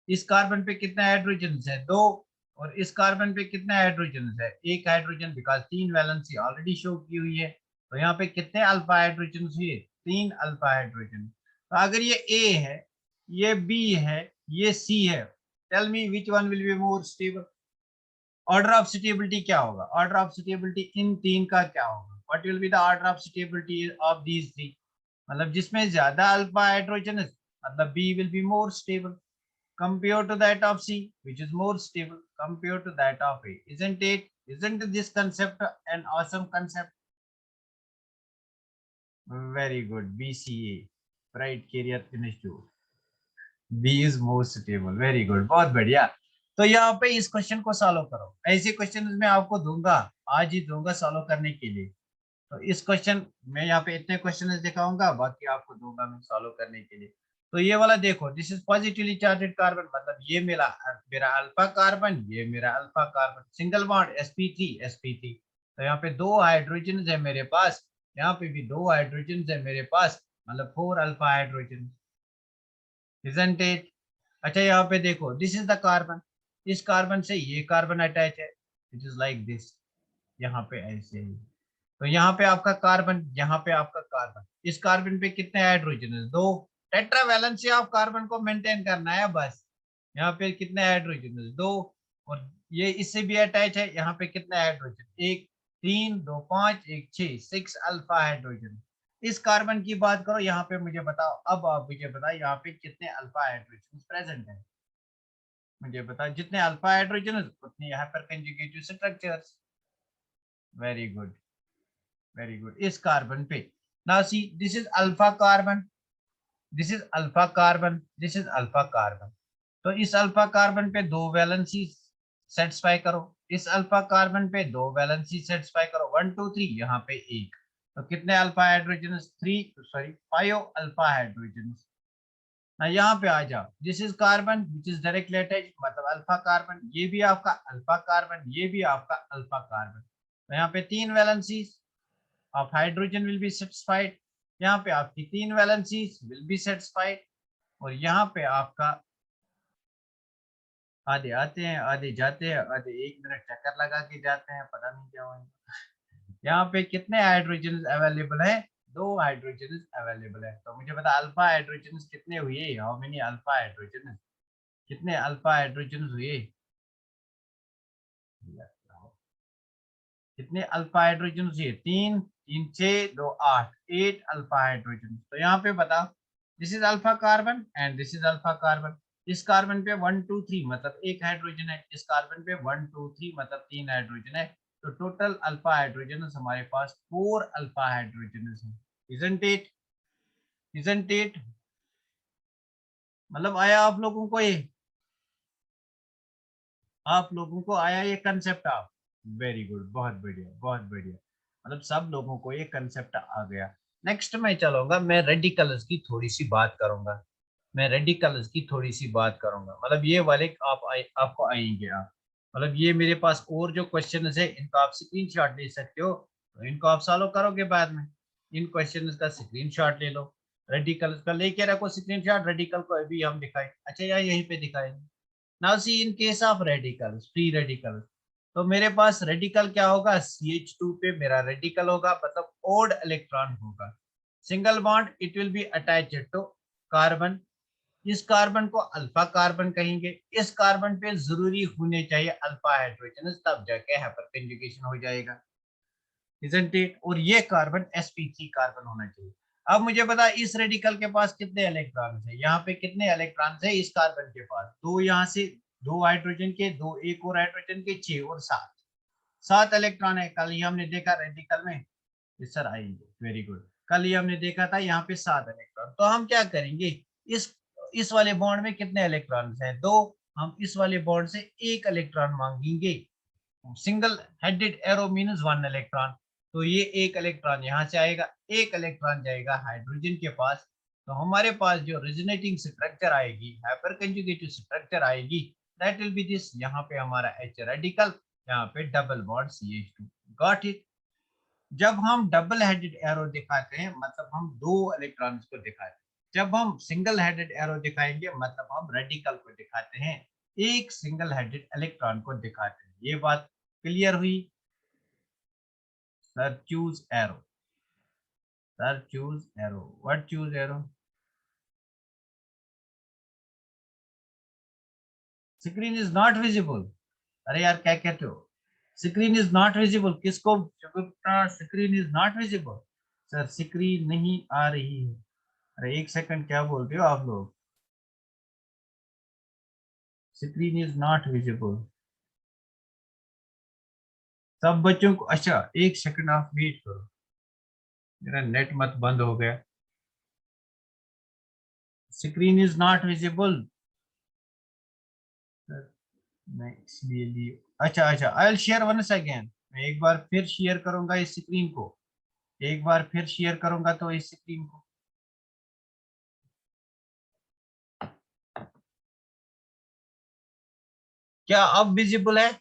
इस कार्बन पे कितने हाइड्रोजन है, दो। और इस कार्बन पे कितने हाइड्रोजन है, एक हाइड्रोजन बिकॉज तीन वैलेंसी ऑलरेडी शो की हुई है। तो यहाँ पे कितने अल्फा हाइड्रोजन हुए, तीन अल्फा हाइड्रोजन। तो अगर ये ए है, ये बी है, ये सी है, tell me which one will be more stable. Order of suitability क्या होगा? ऑर्डर ऑफ सुटेबिलिटी इन तीन का क्या होगा? What will be the order of suitability of these three? मतलब जिसमें ज्यादा अल्फा हाइड्रोजन है, मतलब B will be more stable compared to that of C, which is more stable compared to that of A. Isn't it? Isn't this concept an awesome concept? Very good. BCA, Bright Career Institute. B is more stable. Very good. बहुत बढ़िया. तो यहाँ पे इस question को solve करो. ऐसे question मैं आपको दूंगा, आज ही दूंगा सॉल्व करने के लिए. तो इस क्वेश्चन मैं यहाँ पे इतने क्वेश्चन दिखाऊंगा, बाकी आपको दूंगा मैं सॉल्व करने के लिए. तो ये वाला देखो, this is positively charged carbon, मतलब ये मेरा मेरा अल्फा कार्बन, ये मेरा alpha carbon, single bond sp3 तो यहाँ पे दो हाइड्रोजन है मेरे पास, यहाँ पे भी दो हाइड्रोजन है मेरे पास, मतलब 4 अल्फा हाइड्रोजन. Isn't it? अच्छा यहाँ पे देखो, दिस इज द कार्बन, इस कार्बन से ये कार्बन अटैच है, इट इज लाइक दिस, यहाँ पे ऐसे ही. तो यहाँ पे आपका कार्बन, यहाँ पे आपका कार्बन, इस कार्बन पे कितने हाइड्रोजन है? दो. टेट्रावैलेंसी ऑफ कार्बन को मेंटेन करना है बस. यहाँ पे कितने हाइड्रोजन है? दो. और ये इससे भी अटैच है, यहाँ पे कितने हाइड्रोजन? एक, तीन, दो, पांच, एक, छह, 6 अल्फा हाइड्रोजन. इस कार्बन की बात करो, यहाँ पे मुझे बताओ, अब आप मुझे बताओ यहाँ पे कितने अल्फा हाइड्रोजन प्रेजेंट है? मुझे बताओ, जितने अल्फा हाइड्रोजन उतने यहाँ पर conjugative structures. Very good, very good. इस कार्बन पे now see, this is alpha carbon, this is alpha carbon, this is alpha carbon. तो इस अल्फा कार्बन पे दो वैलेंसी सेटिस्फाई करो, इस अल्फा कार्बन पे दो वैलेंसी सेटिस्फाई करो, 1 2 3, यहाँ पे एक. तो कितने alpha hydrogen? 3, sorry 5 alpha hydrogen. ना यहाँ पे आ जाओ, this is carbon which is directly attached, मतलब अल्फा कार्बन, ये भी आपका अल्फा कार्बन, ये भी आपका अल्फा कार्बन. तो यहाँ पे तीन valency of hydrogen will be satisfied. यहाँ पे आपकी तीन वैलेंसीज will be satisfied. और यहाँ पे आपका आधे आते हैं, आधे जाते हैं, आधे 1 मिनट चक्कर लगा के जाते हैं, पता नहीं क्या होगा. यहाँ पे कितने हाइड्रोजन अवेलेबल है? दो हाइड्रोजन अवेलेबल है. तो मुझे बता, अल्फा हाइड्रोजन कितने हुए? How many alpha hydrogen? कितने अल्फा हाइड्रोजन हुए? कितने अल्फा हाइड्रोजन हुए? तीन, तीन, 6, 2, 8, 8 अल्फा हाइड्रोजन. तो यहाँ पे बताओ, this is alpha carbon and this is alpha carbon. इस कार्बन पे 1 2 3 मतलब एक हाइड्रोजन है, इस कार्बन पे 1 2 3 मतलब तीन हाइड्रोजन है. तो टोटल अल्फा हाइड्रोजन हमारे पास 4 अल्फा हाइड्रोजन है. Isn't it? Isn't it? मतलब आया आप लोगों को ये? आप लोगों को आया ये कंसेप्ट? आप वेरी गुड, बहुत बढ़िया, बहुत बढ़िया. मतलब सब लोगों को ये कंसेप्ट आ गया. नेक्स्ट मैं चलूंगा, मैं रेडिकल्स की थोड़ी सी बात करूंगा. मैं रेडिकल्स की थोड़ी सी बात करूंगा, मतलब ये वाले आपको आएंगे आप. मतलब ये मेरे पास और जो क्वेश्चन है इनको आप स्क्रीनशॉट ले सकते हो, तो इनको आप सॉल्व करोगे बाद में. इन क्वेश्चन का स्क्रीनशॉट ले लो, रेडिकल्स का लेके रखो स्क्रीनशॉट. रेडिकल को अभी हम दिखाए, अच्छा यार यहीं पे दिखाएंगे. Now see, in case of radicals, free radical, तो मेरे पास रेडिकल क्या होगा? CH2 पे मेरा रेडिकल होगा, मतलब ओड इलेक्ट्रॉन होगा. Single bond, it will be attached to carbon. इस कार्बन को अल्फा कार्बन कहेंगे. इस कार्बन पे जरूरी होने चाहिए अल्फा हाइड्रोजन, तब जाके हाइपर कंजुगेशन हो जाएगा. Isn't it? और ये कार्बन sp3 कार्बन होना चाहिए. अब मुझे बता, इस रेडिकल के पास कितने इलेक्ट्रॉन है? यहाँ पे कितने इलेक्ट्रॉन है इस कार्बन के पास? दो, यहाँ से दो हाइड्रोजन के, दो एक और हाइड्रोजन के, 6 और 7, 7 इलेक्ट्रॉन है. कल ही हमने देखा रेडिकल में, सर आएंगे, वेरी गुड. कल ही हमने देखा था यहाँ पे 7 इलेक्ट्रॉन. तो हम क्या करेंगे, इस वाले बॉन्ड में कितने इलेक्ट्रॉन हैं? दो. हम इस वाले बॉन्ड से एक इलेक्ट्रॉन मांगेंगे. Single headed arrow means 1 electron. तो ये एक इलेक्ट्रॉन यहाँ से आएगा, एक इलेक्ट्रॉन जाएगा हाइड्रोजन के पास. तो हमारे पास जो रिजोनेटिंग स्ट्रक्चर आएगी, हाइपर कंजुगेटिव स्ट्रक्चर आएगी, दैट विल बी दिस. यहाँ पे हमारा H रेडिकल, यहाँ पे double bond CH2. Got it? जब हम डबल हेडेड एरो दिखाते हैं, मतलब हम दो इलेक्ट्रॉन्स को दिखाते हैं. जब हम सिंगल हेडेड एरो दिखाएंगे, मतलब हम रेडिकल को दिखाते हैं, एक सिंगल हेडेड इलेक्ट्रॉन को दिखाते हैं. ये बात क्लियर हुई? Sir choose arrow, sir choose arrow. What choose arrow? Screen is not visible. अरे यार क्या कहते हो? स्क्रीन इज नॉट विजिबल, किसको? Screen is not visible. Sir screen नहीं आ रही है। अरे एक सेकंड, क्या बोल रहे हो आप लोग? Screen is not visible. सब बच्चों को, अच्छा एक सेकंड आप वेट करो, मेरा नेट मत बंद हो गया। Screen is not visible. मैं इसलिए लिए, अच्छा अच्छा, I will share once again. मैं एक बार फिर शेयर करूंगा इस स्क्रीन को, एक बार फिर शेयर करूंगा तो इस स्क्रीन को। क्या अब विजिबल है?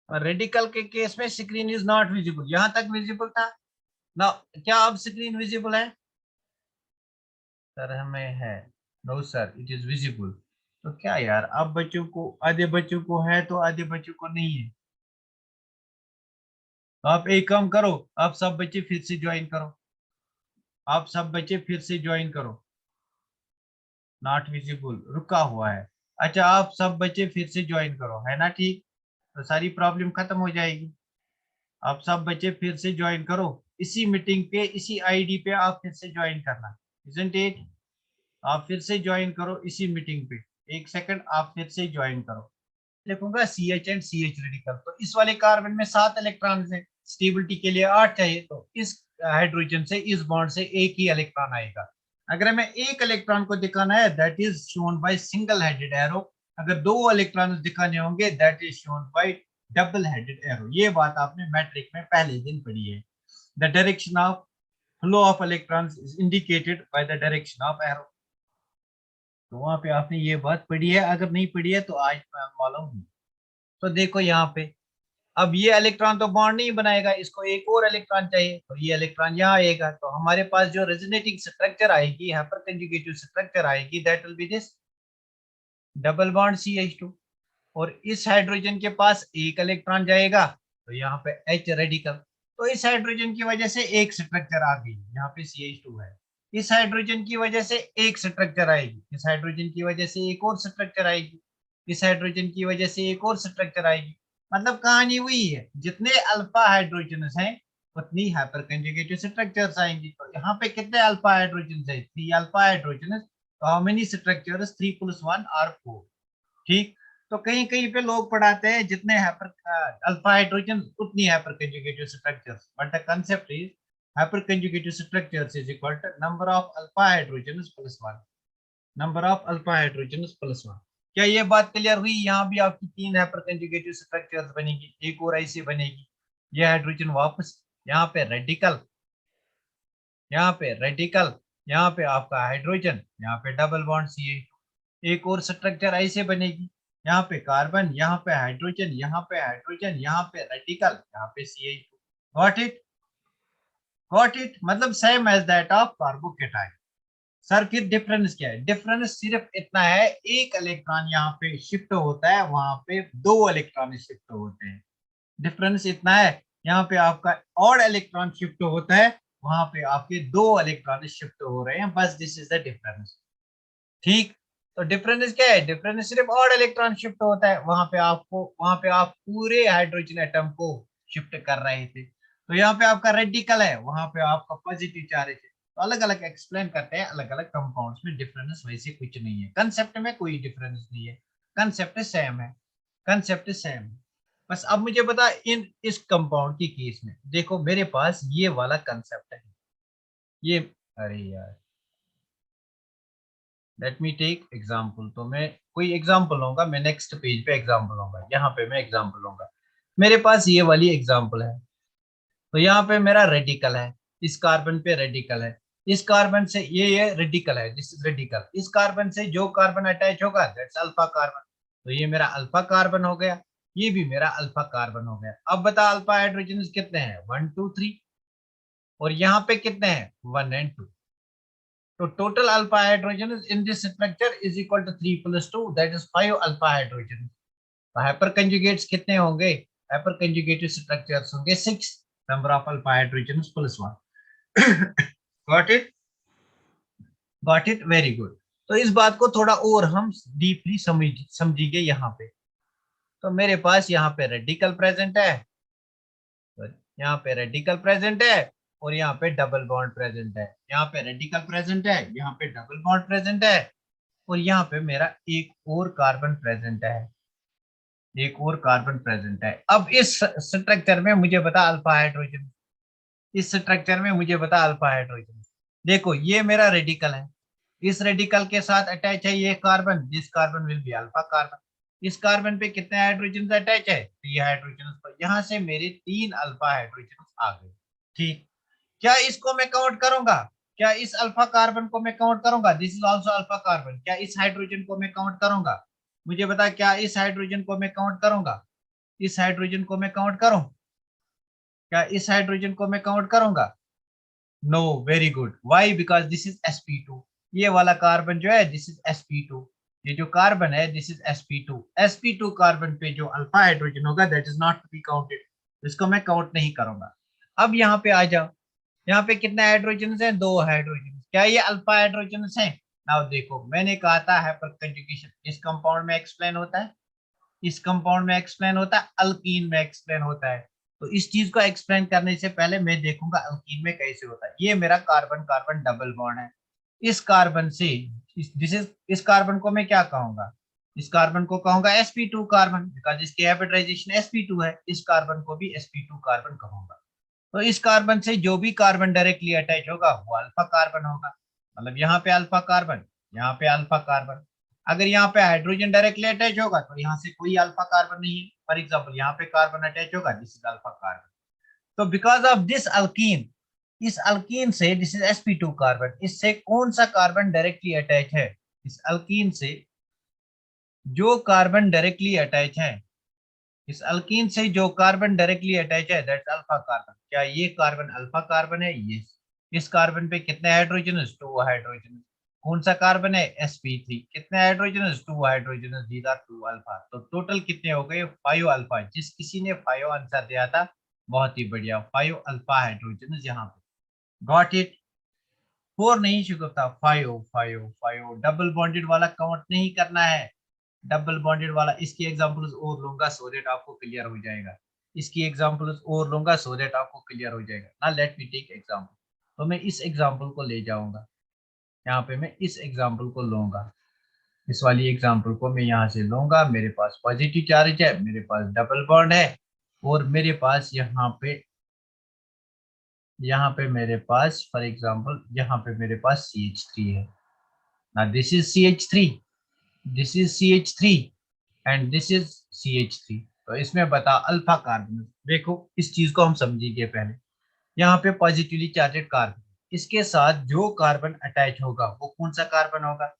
रेडिकल के केस में स्क्रीन इज नॉट विजिबल, यहां तक विजिबल था ना? क्या अब स्क्रीन विजिबल है? सर हमें है। No sir, it is visible. तो क्या यार, अब बच्चों को, आधे बच्चों को है तो आधे बच्चों को नहीं है। तो आप एक काम करो, आप सब बच्चे फिर से ज्वाइन करो, आप सब बच्चे फिर से ज्वाइन करो। नॉट विजिबल रुका हुआ है। अच्छा आप सब बच्चे फिर से ज्वाइन करो, है ना? ठीक, तो सारी प्रॉब्लम खत्म हो जाएगी। आप सब बच्चे फिर से ज्वाइन करो, इसी मीटिंग पे, इसी आईडी पे आप फिर से ज्वाइन करना, इजंट इट? आप फिर से ज्वाइन करो इसी मीटिंग पे। एक सेकंड, आप फिर से ज्वाइन करो। लिखूंगा C H and C H radical. तो इस वाले कार्बन में 7 इलेक्ट्रॉन है, स्टेबिलिटी के लिए 8 चाहिए, तो इस हाइड्रोजन से, इस बॉन्ड से एक ही इलेक्ट्रॉन आएगा। अगर हमें एक इलेक्ट्रॉन को दिखाना है, that is shown by single headed arrow. अगर दो इलेक्ट्रॉन दिखाने होंगे, that is shown by double headed arrow. ये बात आपने मैट्रिक में पहले दिन पढ़ी है। The direction of flow of electrons is indicated by the direction of arrow. तो वहां पे आपने ये बात पढ़ी है, अगर नहीं पढ़ी है तो आज मालूम हुई। तो देखो यहाँ पे, अब ये इलेक्ट्रॉन तो बॉन्ड नहीं बनाएगा, इसको एक और इलेक्ट्रॉन चाहिए, तो ये इलेक्ट्रॉन यहाँ आएगा, तो हमारे पास जो रेजोनेटिंग स्ट्रक्चर आएगी, हाइपर कंजुगेटिव स्ट्रक्चर आएगी, that will be this double bond CH2। और इस हाइड्रोजन के पास एक इलेक्ट्रॉन जाएगा, तो यहाँ पे H रेडिकल। तो इस हाइड्रोजन की वजह से एक स्ट्रक्चर आ गई, यहाँ पे CH2 है। इस हाइड्रोजन की वजह से एक स्ट्रक्चर आएगी, इस हाइड्रोजन की वजह से एक और स्ट्रक्चर आएगी, इस हाइड्रोजन की वजह से एक और स्ट्रक्चर आएगी। मतलब कहानी वही है, जितने अल्फा हाइड्रोजन हैं उतनी हाइपर कंजुगेटिव स्ट्रक्चर्स आएंगी। तो यहाँ पे कितने अल्फा हाइड्रोजन है? 3 अल्फा हाइड्रोजन। तो हाउ मेनी स्ट्रक्चर्स? 3 + 1 और 4। ठीक। तो कहीं कहीं पे लोग पढ़ाते हैं जितने हाइपर अल्फा हाइड्रोजन उतनी hyper conjugative structures, but the concept is hyper conjugative structures is equal to number of alpha hydrogen plus 1, number of alpha hydrogen plus 1। क्या ये बात क्लियर हुई? यहाँ भी आपकी 3 हाइपर कंजुगेटिव स्ट्रक्चर्स बनेगी, एक और ऐसी बनेगी। ये हाइड्रोजन वापस यहाँ पे रेडिकल, यहाँ पे रेडिकल, यहाँ पे आपका हाइड्रोजन, यहाँ पे डबल बॉन्ड CH2। एक और स्ट्रक्चर ऐसे बनेगी, यहाँ पे कार्बन, यहाँ पे हाइड्रोजन, यहाँ पे हाइड्रोजन, यहाँ पे रेडिकल, यहाँ पे CH2। Got it? Got it? मतलब same as that of carbocation. Sir फिर डिफरेंस क्या है? डिफरेंस सिर्फ इतना है, एक इलेक्ट्रॉन यहाँ पे शिफ्ट होता है, वहां पे दो इलेक्ट्रॉन शिफ्ट होते हैं। डिफरेंस इतना है, यहाँ पे आपका ऑड इलेक्ट्रॉन शिफ्ट होता है, वहां पे आपके दो इलेक्ट्रॉन शिफ्ट हो रहे हैं, बस दिस इज द डिफरेंस। ठीक। तो डिफरेंस क्या है? डिफरेंस सिर्फ ऑड इलेक्ट्रॉन शिफ्ट होता है, वहां पे आपको, वहां पे आप पूरे हाइड्रोजन एटम को शिफ्ट कर रहे थे। तो यहाँ पे आपका रेडिकल है, वहां पे आपका पॉजिटिव चार्ज है। तो अलग अलग एक्सप्लेन करते हैं, अलग अलग कंपाउंड्स में डिफरेंस वैसे कुछ नहीं है, कंसेप्ट में कोई डिफरेंस नहीं है, कंसेप्ट सेम है, कंसेप्ट सेम है। बस अब मुझे बता, इन इस कंपाउंड की केस में देखो, मेरे पास ये वाला कंसेप्ट है, ये, अरे यार, लेट मी टेक एग्जाम्पल। तो मैं कोई एग्जाम्पल लूंगा, मैं नेक्स्ट पेज पे एग्जाम्पल लूंगा, यहाँ पे मैं एग्जाम्पल लूंगा। मेरे पास ये वाली एग्जाम्पल है, तो यहाँ पे मेरा रेडिकल है, इस कार्बन पे रेडिकल है, इस कार्बन से ये रेडिकल है, दिस इज रेडिकल। इस कार्बन से जो कार्बन अटैच होगा, दैट्स अल्फा कार्बन। तो ये मेरा अल्फा कार्बन हो गया, ये भी मेरा अल्फा कार्बन हो गया। अब बता अल्फा हाइड्रोजन कितने हैं? 1 2 3। और यहाँ पे कितने हैं? 1 और 2। तो total alpha hydrogens in this structure is equal to 3 + 2, that is 5 alpha hydrogens. तो hyper conjugates कितने होंगे? Hyper conjugated structures होंगे 6, number of alpha hydrogens +1. Got it? Got it? Very good. तो इस बात को थोड़ा और हम डीपली समझेंगे यहाँ पे। तो मेरे पास यहाँ पे रेडिकल प्रेजेंट है, तो यहाँ पे रेडिकल प्रेजेंट है, और यहाँ पे डबल बॉन्ड प्रेजेंट है। यहाँ पे रेडिकल प्रेजेंट है, यहाँ पे डबल बॉन्ड प्रेजेंट है, और यहाँ पे मेरा एक और कार्बन प्रेजेंट है, एक और कार्बन प्रेजेंट है। अब इस स्ट्रक्चर में मुझे बता अल्फा हाइड्रोजन, इस स्ट्रक्चर में मुझे बता अल्फा हाइड्रोजन। देखो ये मेरा रेडिकल है, इस रेडिकल के साथ अटैच है ये carbon, this carbon will be alpha carbon. इस कार्बन पे कितने हाइड्रोजन अटैच है, 3 हाइड्रोजन पर। यहाँ से मेरे 3 अल्फा हाइड्रोजन आ गए। ठीक, क्या इसको मैं काउंट करूंगा, क्या इस अल्फा कार्बन को मैं काउंट करूंगा, this is also alpha carbon. क्या इस हाइड्रोजन को मैं काउंट करूंगा, मुझे बता, क्या इस हाइड्रोजन को मैं काउंट करूंगा, इस हाइड्रोजन को मैं काउंट करूं, क्या इस हाइड्रोजन को मैं काउंट करूंगा? No, very good. Why? Because this is sp2। ये वाला कार्बन जो है दिस इज sp2, ये जो कार्बन है this is sp2। sp2 carbon पे जो अल्फा हाइड्रोजन होगा that is not to be counted, इसको मैं काउंट नहीं करूंगा। अब यहाँ पे आ जाओ, यहाँ पे कितने हाइड्रोजन हैं, 2 हाइड्रोजन। क्या ये अल्फा हाइड्रोजन है? नाउ देखो, मैंने कहा था हाइपर कंजुगेशन इस कंपाउंड में एक्सप्लेन होता है, इस कंपाउंड में एक्सप्लेन होता है, अल्कीन में एक्सप्लेन होता है। तो इस चीज को एक्सप्लेन करने से पहले मैं देखूंगा अल्कीन में कैसे होता है। ये मेरा कार्बन कार्बन डबल बॉन्ड है, इस कार्बन से इस कार्बन को मैं क्या कहूंगा, इस कार्बन को कहूंगा sp2 कार्बन, बिकॉज इसकी हाइब्रिडाइजेशन sp2 है। इस कार्बन को भी sp2 कार्बन कहूंगा। तो इस कार्बन से जो भी कार्बन डायरेक्टली अटैच होगा वो अल्फा कार्बन होगा, मतलब यहाँ पे अल्फा कार्बन, यहाँ पे अल्फा कार्बन। अगर यहाँ पे हाइड्रोजन डायरेक्टली अटैच होगा तो यहाँ से कोई अल्फा कार्बन नहीं है। फॉर एग्जाम्पल यहाँ पे कार्बन अटैच होगा, दिस इज अल्फा कार्बन। तो बिकॉज ऑफ दिस अल्कीन, इस अल्कीन से दिस इज sp2 कार्बन, इससे कौन सा कार्बन डायरेक्टली अटैच है, इस अल्कीन से जो कार्बन डायरेक्टली अटैच है, इस अल्कीन से जो कार्बन डायरेक्टली अटैच है दैट्स अल्फा कार्बन। क्या ये कार्बन अल्फा कार्बन है? यस। इस कार्बन पे कितने हाइड्रोजन, 2 हाइड्रोजन। कौन सा कार्बन है, sp3। कितने hydrogen, 2 hydrogen, these are 2 alpha. तो टोटल कितने हो गए, 5 अल्फा। जिस किसी ने 5 आंसर दिया था, बहुत ही बढ़िया, 5 अल्फा हाइड्रोजन यहाँ पे। Got it? 4 नहीं शुगुफ्ता, 5 डबल बॉन्डेड वाला काउंट नहीं करना है, डबल बॉन्डेड वाला। इसकी एग्जांपल्स और लूंगा सो दैट आपको क्लियर हो जाएगा, इसकी एग्जांपल्स और लूंगा सो दैट आपको क्लियर हो जाएगा ना। Let me take example. तो मैं इस एग्जांपल को ले जाऊंगा, यहाँ पे मैं इस एग्जांपल को लूंगा, इस वाली एग्जांपल को मैं यहाँ से लूंगा। मेरे पास पॉजिटिव चार्ज है, मेरे पास डबल बॉन्ड है, और मेरे पास यहाँ पे मेरे पास फॉर एग्जांपल यहाँ पे मेरे पास CH3 है ना। This is CH3, this is CH3, and this is CH3। तो इसमें बता अल्फा कार्बन। देखो इस चीज को हम समझेंगे पहले। यहाँ पे पॉजिटिवली चार्जेड कार्बन, इसके साथ जो कार्बन अटैच होगा वो कौन सा कार्बन होगा,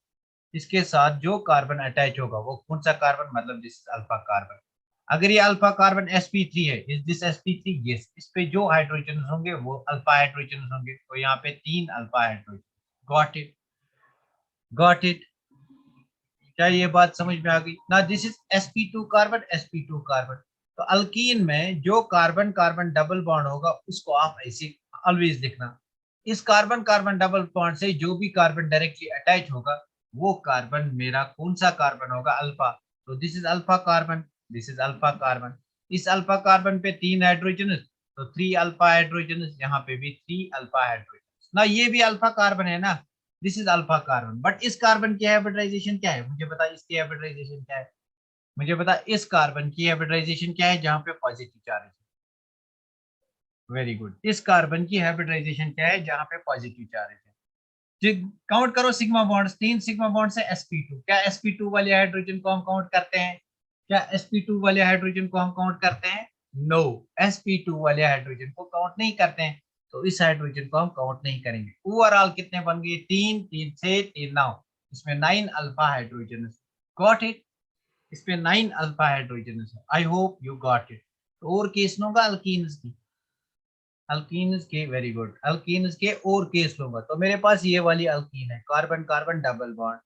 इसके साथ जो कार्बन अटैच होगा वो कौन सा कार्बन, मतलब दिस इज अल्फा कार्बन। अगर ये अल्फा कार्बन sp3 है, इज दिस sp3? यस। इस पे जो हाइड्रोजन होंगे वो अल्फा हाइड्रोजन होंगे, तो यहाँ पे 3 alpha hydrogen. Got it? Got it? क्या ये बात समझ में आ गई ना? This is sp2 carbon, sp2 carbon. तो अल्कीन में जो कार्बन कार्बन डबल बॉन्ड होगा उसको आप ऐसे ऑलवेज लिखना। इस कार्बन कार्बन डबल बॉन्ड से जो भी कार्बन डायरेक्टली अटैच होगा वो कार्बन मेरा कौन सा कार्बन होगा, अल्फा। तो this is alpha carbon, this is alpha carbon. इस अल्फा कार्बन पे 3 हाइड्रोजन, तो 3 अल्फा हाइड्रोजन, यहाँ पे भी 3 अल्फा हाइड्रोजन ना। ये भी अल्फा कार्बन है ना, this is alpha carbon. But इस कार्बन की हाइब्रिडाइजेशन क्या है, मुझे बता, इसकी हाइब्रिडाइजेशन क्या है, मुझे बता। इस कार्बन की हाइब्रिडाइजेशन क्या है जहाँ पे पॉजिटिव चार्ज है? Very good. इस कार्बन की हाइब्रिडाइजेशन क्या है जहाँ पे पॉजिटिव चार्ज है? काउंट करो सिग्मा बॉन्ड्स, 3 सिग्मा बॉन्ड से sp2। क्या sp2 वाले हाइड्रोजन को हम काउंट करते हैं, क्या sp2 वाले हाइड्रोजन को हम काउंट करते हैं? नो, sp2 वाले हाइड्रोजन को काउंट नहीं करते हैं। तो इस हाइड्रोजन को हम काउंट नहीं करेंगे। ओवरऑल कितने बन गए, 3 3 से 3 9। इसमें 9 अल्फा हाइड्रोजन। Got it? इस पे 9 अल्फा हाइड्रोजन है। I hope you got it. तो और केस लूंगा अल्कीन्स की, अल्कीन्स के, वेरी गुड, अल्कीन्स के और केस लूंगा। तो मेरे पास ये वाली अल्कीन है, कार्बन कार्बन डबल बॉन्ड।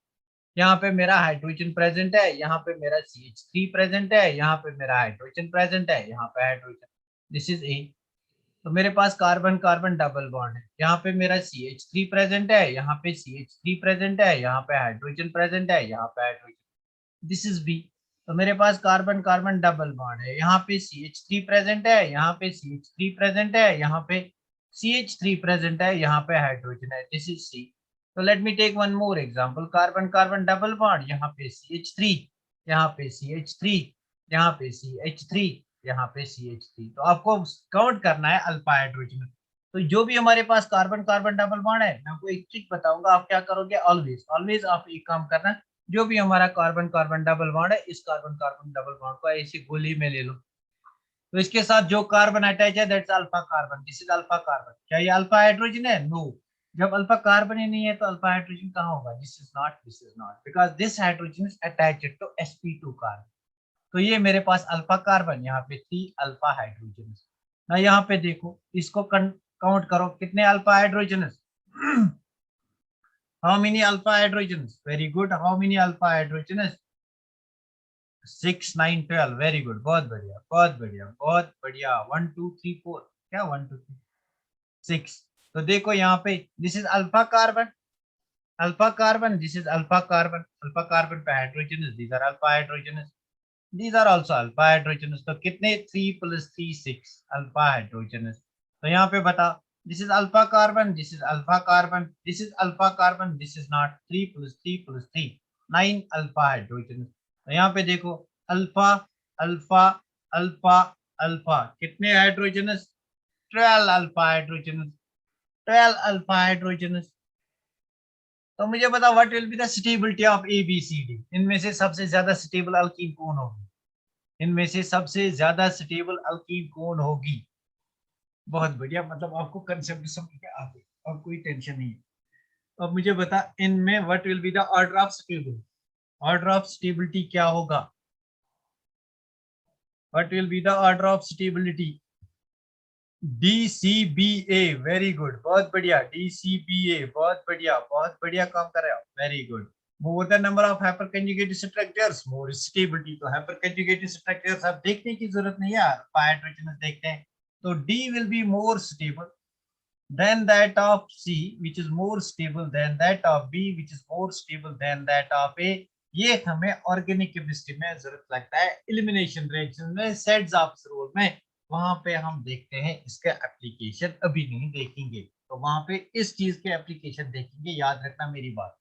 यहाँ पे मेरा हाइड्रोजन प्रेजेंट है, यहाँ पे मेरा CH3 प्रेजेंट है, यहाँ पे मेरा हाइड्रोजन प्रेजेंट है, यहाँ पे हाइड्रोजन। दिस इज ए। तो मेरे पास कार्बन कार्बन डबल बॉन्ड है, यहाँ पे मेरा CH3 प्रेजेंट है, यहाँ पे CH3 प्रेजेंट है, यहाँ पे हाइड्रोजन प्रेजेंट है, यहाँ पे हाइड्रोजन, दिस इज बी। तो मेरे पास कार्बन कार्बन डबल बॉन्ड है, यहाँ पे CH3 प्रेजेंट है, यहाँ पे CH3 प्रेजेंट है, यहाँ पे CH3 प्रेजेंट है, यहाँ पे हाइड्रोजन है, दिस इज सी। तो let me take one more example, carbon carbon double bond, यहाँ पे CH3, यहाँ पे CH3, यहाँ पे CH3, यहाँ पे CH3। तो आपको काउंट करना है अल्फा हाइड्रोजन। तो जो भी हमारे पास कार्बन कार्बन डबल बॉन्ड है, मैं आपको एक ट्रिक बताऊंगा, आप क्या करोगे, ऑलवेज ऑलवेज आप एक काम करना, जो भी हमारा कार्बन कार्बन डबल बॉन्ड है, इस कार्बन कार्बन डबल बॉन्ड को ऐसी गोली में ले लो, तो इसके साथ जो कार्बन अटैच है that's alpha carbon, this is alpha carbon. क्या ये अल्फा हाइड्रोजन है? नो। जब अल्फा कार्बन ही नहीं है तो अल्फा हाइड्रोजन कहाँ होगा? This is not because this hydrogen is attached to sp2 carbon. तो ये मेरे पास अल्फा कार्बन, यहाँ पे 3 अल्फा हाइड्रोजन। ना यहाँ पे देखो, इसको काउंट करो, कितने alpha hydrogen? How many alpha hydrogen? Very good, how many alpha hydrogen? 6 9 12, very good, बहुत बढ़िया बहुत बढ़िया बहुत बढ़िया। 1 2 3 4, क्या 1 2 3 6। तो देखो यहाँ पे this is alpha carbon, alpha carbon, this is alpha carbon पे hydrogen, these are alpha hydrogen, these are also alpha hydrogen. तो कितने? 3 + 3 6 अल्फा हाइड्रोजन। तो यहाँ पे बता, this is alpha carbon, this is alpha carbon, this is alpha carbon, this is not, 3 + 3 + 3 9 alpha hydrogen. तो यहाँ पे देखो, अल्फा अल्फा अल्फा अल्फा, कितने hydrogen? 12 alpha hydrogen, 12 alpha hydrogen. तो मुझे बता, what will be the stability of ABCD? इनमें से सबसे ज्यादा स्टेबल अल्कीन कौन होगी? इनमें से सबसे ज्यादा स्टेबल अल्कीन कौन होगी? बहुत बढ़िया, मतलब आपको कंसेप्ट समझ में आ गई, अब कोई टेंशन नहीं है। अब मुझे बता, इनमें what will be the order of stability? Order of stability क्या होगा? What will be the order of stability? DCBA, very good, बहुत बढ़िया, DCBA, बहुत बढ़िया काम कर रहे हो, very good. More the number of hyper conjugated structures, more stability. तो हाइपर कंजुगेटेड स्ट्रक्चर्स अब देखने की जरूरत नहीं है यार, हाइड्रोजन देखते हैं। तो D will be more stable than that of C, which is more stable than that of B, which is more stable than that of A। ये हमें ऑर्गेनिक केमिस्ट्री में जरूरत लगता है, एलिमिनेशन रिएक्शन में, सेड्स ऑफ रूल में, वहां पे हम देखते हैं, इसका एप्लीकेशन अभी नहीं देखेंगे। तो वहां पे इस चीज के एप्लीकेशन देखेंगे, याद रखना मेरी बात।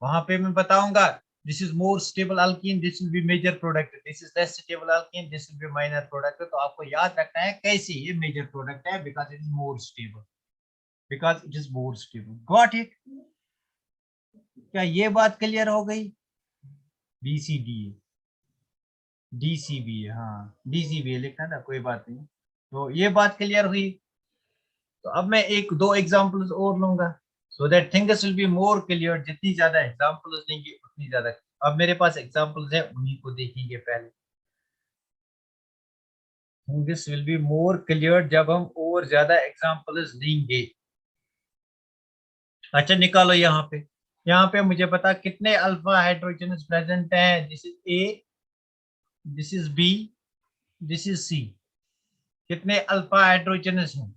वहां पे मैं बताऊंगा, this is more stable alkene, this will be major product, this is less stable alkene, this will be minor product. तो आपको याद रखना है कैसे ये मेजर प्रोडक्ट है, because it is more stable, because it is more stable. Got it? क्या ये बात क्लियर हो गई? BCDA, DCBA, हाँ DCBA लिखना था, कोई बात नहीं। तो ये बात क्लियर हुई। तो अब मैं एक दो एग्जांपल्स और लूंगा, so that things will be more clear. जितनी ज्यादा एग्जांपल्स देंगे उतनी ज्यादा। अब मेरे पास एग्जांपल्स है, उन्हीं को देखेंगे पहले। Things will be more clear जब हम और ज्यादा एग्जांपल्स देंगे। अच्छा निकालो यहाँ पे मुझे पता कितने अल्फा हाइड्रोजन प्रेजेंट हैं। This is A, this is B, this is C. कितने अल्फा हाइड्रोजन हैं?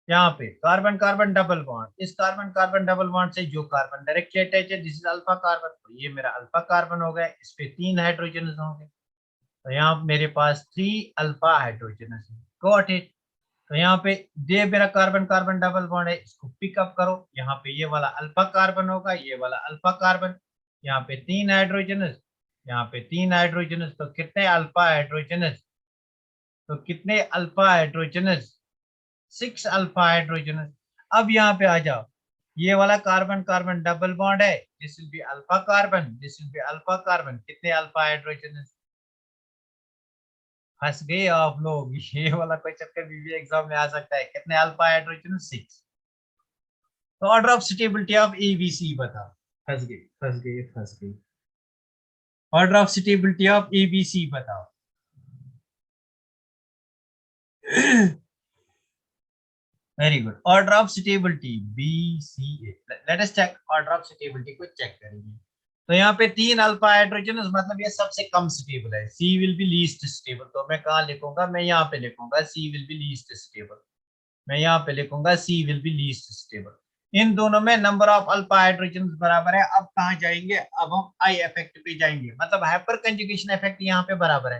यहाँ पे कार्बन कार्बन डबल बॉन्ड, इस कार्बन कार्बन डबल बॉन्ड से जो कार्बन डायरेक्टली अटैच है, दिस इज अल्फा कार्बन। तो ये मेरा अल्फा कार्बन हो गया, इस पे 3 हाइड्रोजन होंगे। तो यहाँ मेरे पास 3 अल्फा हाइड्रोजन है। Got it? तो यहाँ पे ये मेरा कार्बन कार्बन डबल बॉन्ड है, इसको पिकअप करो। यहाँ पे ये वाला अल्फा कार्बन होगा, ये वाला अल्फा कार्बन। यहाँ पे 3 हाइड्रोजन, यहाँ पे 3 हाइड्रोजन। तो कितने अल्फा हाइड्रोजन? तो कितने अल्फा हाइड्रोजन? 6 alpha hydrogen. अब यहाँ पे आ जाओ, ये वाला कार्बन कार्बन डबल बॉन्ड है, this will be alpha carbon, this will be alpha carbon. कितने अल्फा हाइड्रोजन? फंस गए आप लोग, ये वाला क्वेश्चन कभी भी एग्जाम में आ सकता है। कितने अल्फा हाइड्रोजन? 6। तो order of stability of ABC बता। फंस गए फंस गए फंस गए। Order of stability of ABC बताओ। Very good, order of stability BCA। Let us check, order of stability को चेक करेंगे। तो यहाँ पे 3 अल्फा हाइड्रोजन, मतलब ये सबसे कम स्टेबल है। C will be least stable. तो मैं कहाँ लिखूंगा? मैं यहाँ पे लिखूंगा C will be least stable. मैं यहाँ पे लिखूंगा सी विल बी लीस्ट स्टेबल। इन दोनों में नंबर ऑफ अल्फा हाइड्रोजन बराबर है। अब कहाँ जाएंगे, अब हम आई इफेक्ट पे जाएंगे, मतलब हाइपर कंजुगेशन इफेक्ट यहाँ पे बराबर है।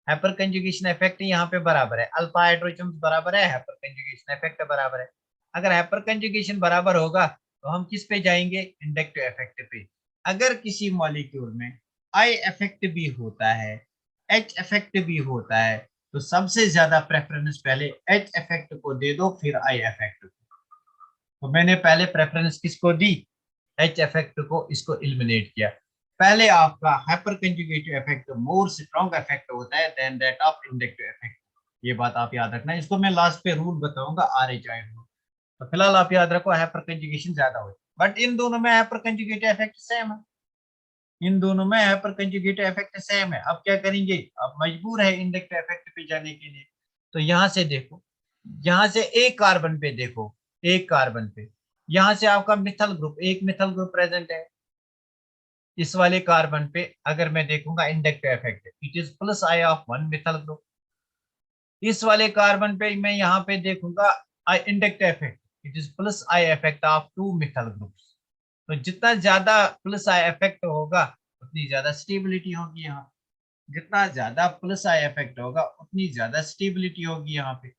हाइपर कंजुगेशन इफेक्ट यहाँ पे बराबर है, अल्फा हाइड्रोजन बराबर है, हाइपर कंजुगेशन इफेक्ट बराबर है। अगर हाइपर कंजुगेशन बराबर होगा तो हम किस पे जाएंगे, इंडक्टिव इफेक्ट पे। अगर किसी मॉलिक्यूल में आई इफेक्ट भी होता है, एच इफेक्ट भी होता है, तो सबसे ज्यादा प्रेफरेंस पहले एच इफेक्ट को दे दो, फिर आई इफेक्ट को। तो मैंने पहले प्रेफरेंस किसको दी, एच इफेक्ट को, इसको एलिमिनेट किया। पहले आपका hyper conjugative effect more strong effect होता है than that of inductive effect. ये बात आप याद रखना, इसको मैं लास्ट पे रूल बताऊंगा, आर एच आई रूल। तो फिलहाल आप याद रखो हाइपर कंजुगेशन ज्यादा होता है, बट इन दोनों में हाइपर कंजुगेटिव इफेक्ट सेम है। इन दोनों में हाइपर कंजुगेटिव इफेक्ट सेम है। अब क्या करेंगे, अब मजबूर है इंडक्टिव इफेक्ट पे जाने के लिए। तो यहां से देखो, यहां से एक कार्बन पे देखो, एक कार्बन पे यहां से आपका मिथल ग्रुप, एक मिथल ग्रुप प्रेजेंट है। इस वाले कार्बन पे अगर मैं देखूंगा inductive effect, it is plus I of one methyl group. इस वाले कार्बन पे मैं यहाँ पे देखूंगा I inductive effect, it is plus I effect of two methyl groups. तो जितना ज्यादा प्लस आई इफेक्ट होगा उतनी ज्यादा स्टेबिलिटी होगी यहाँ। जितना ज्यादा प्लस आई इफेक्ट होगा उतनी ज्यादा स्टेबिलिटी होगी यहाँ पे।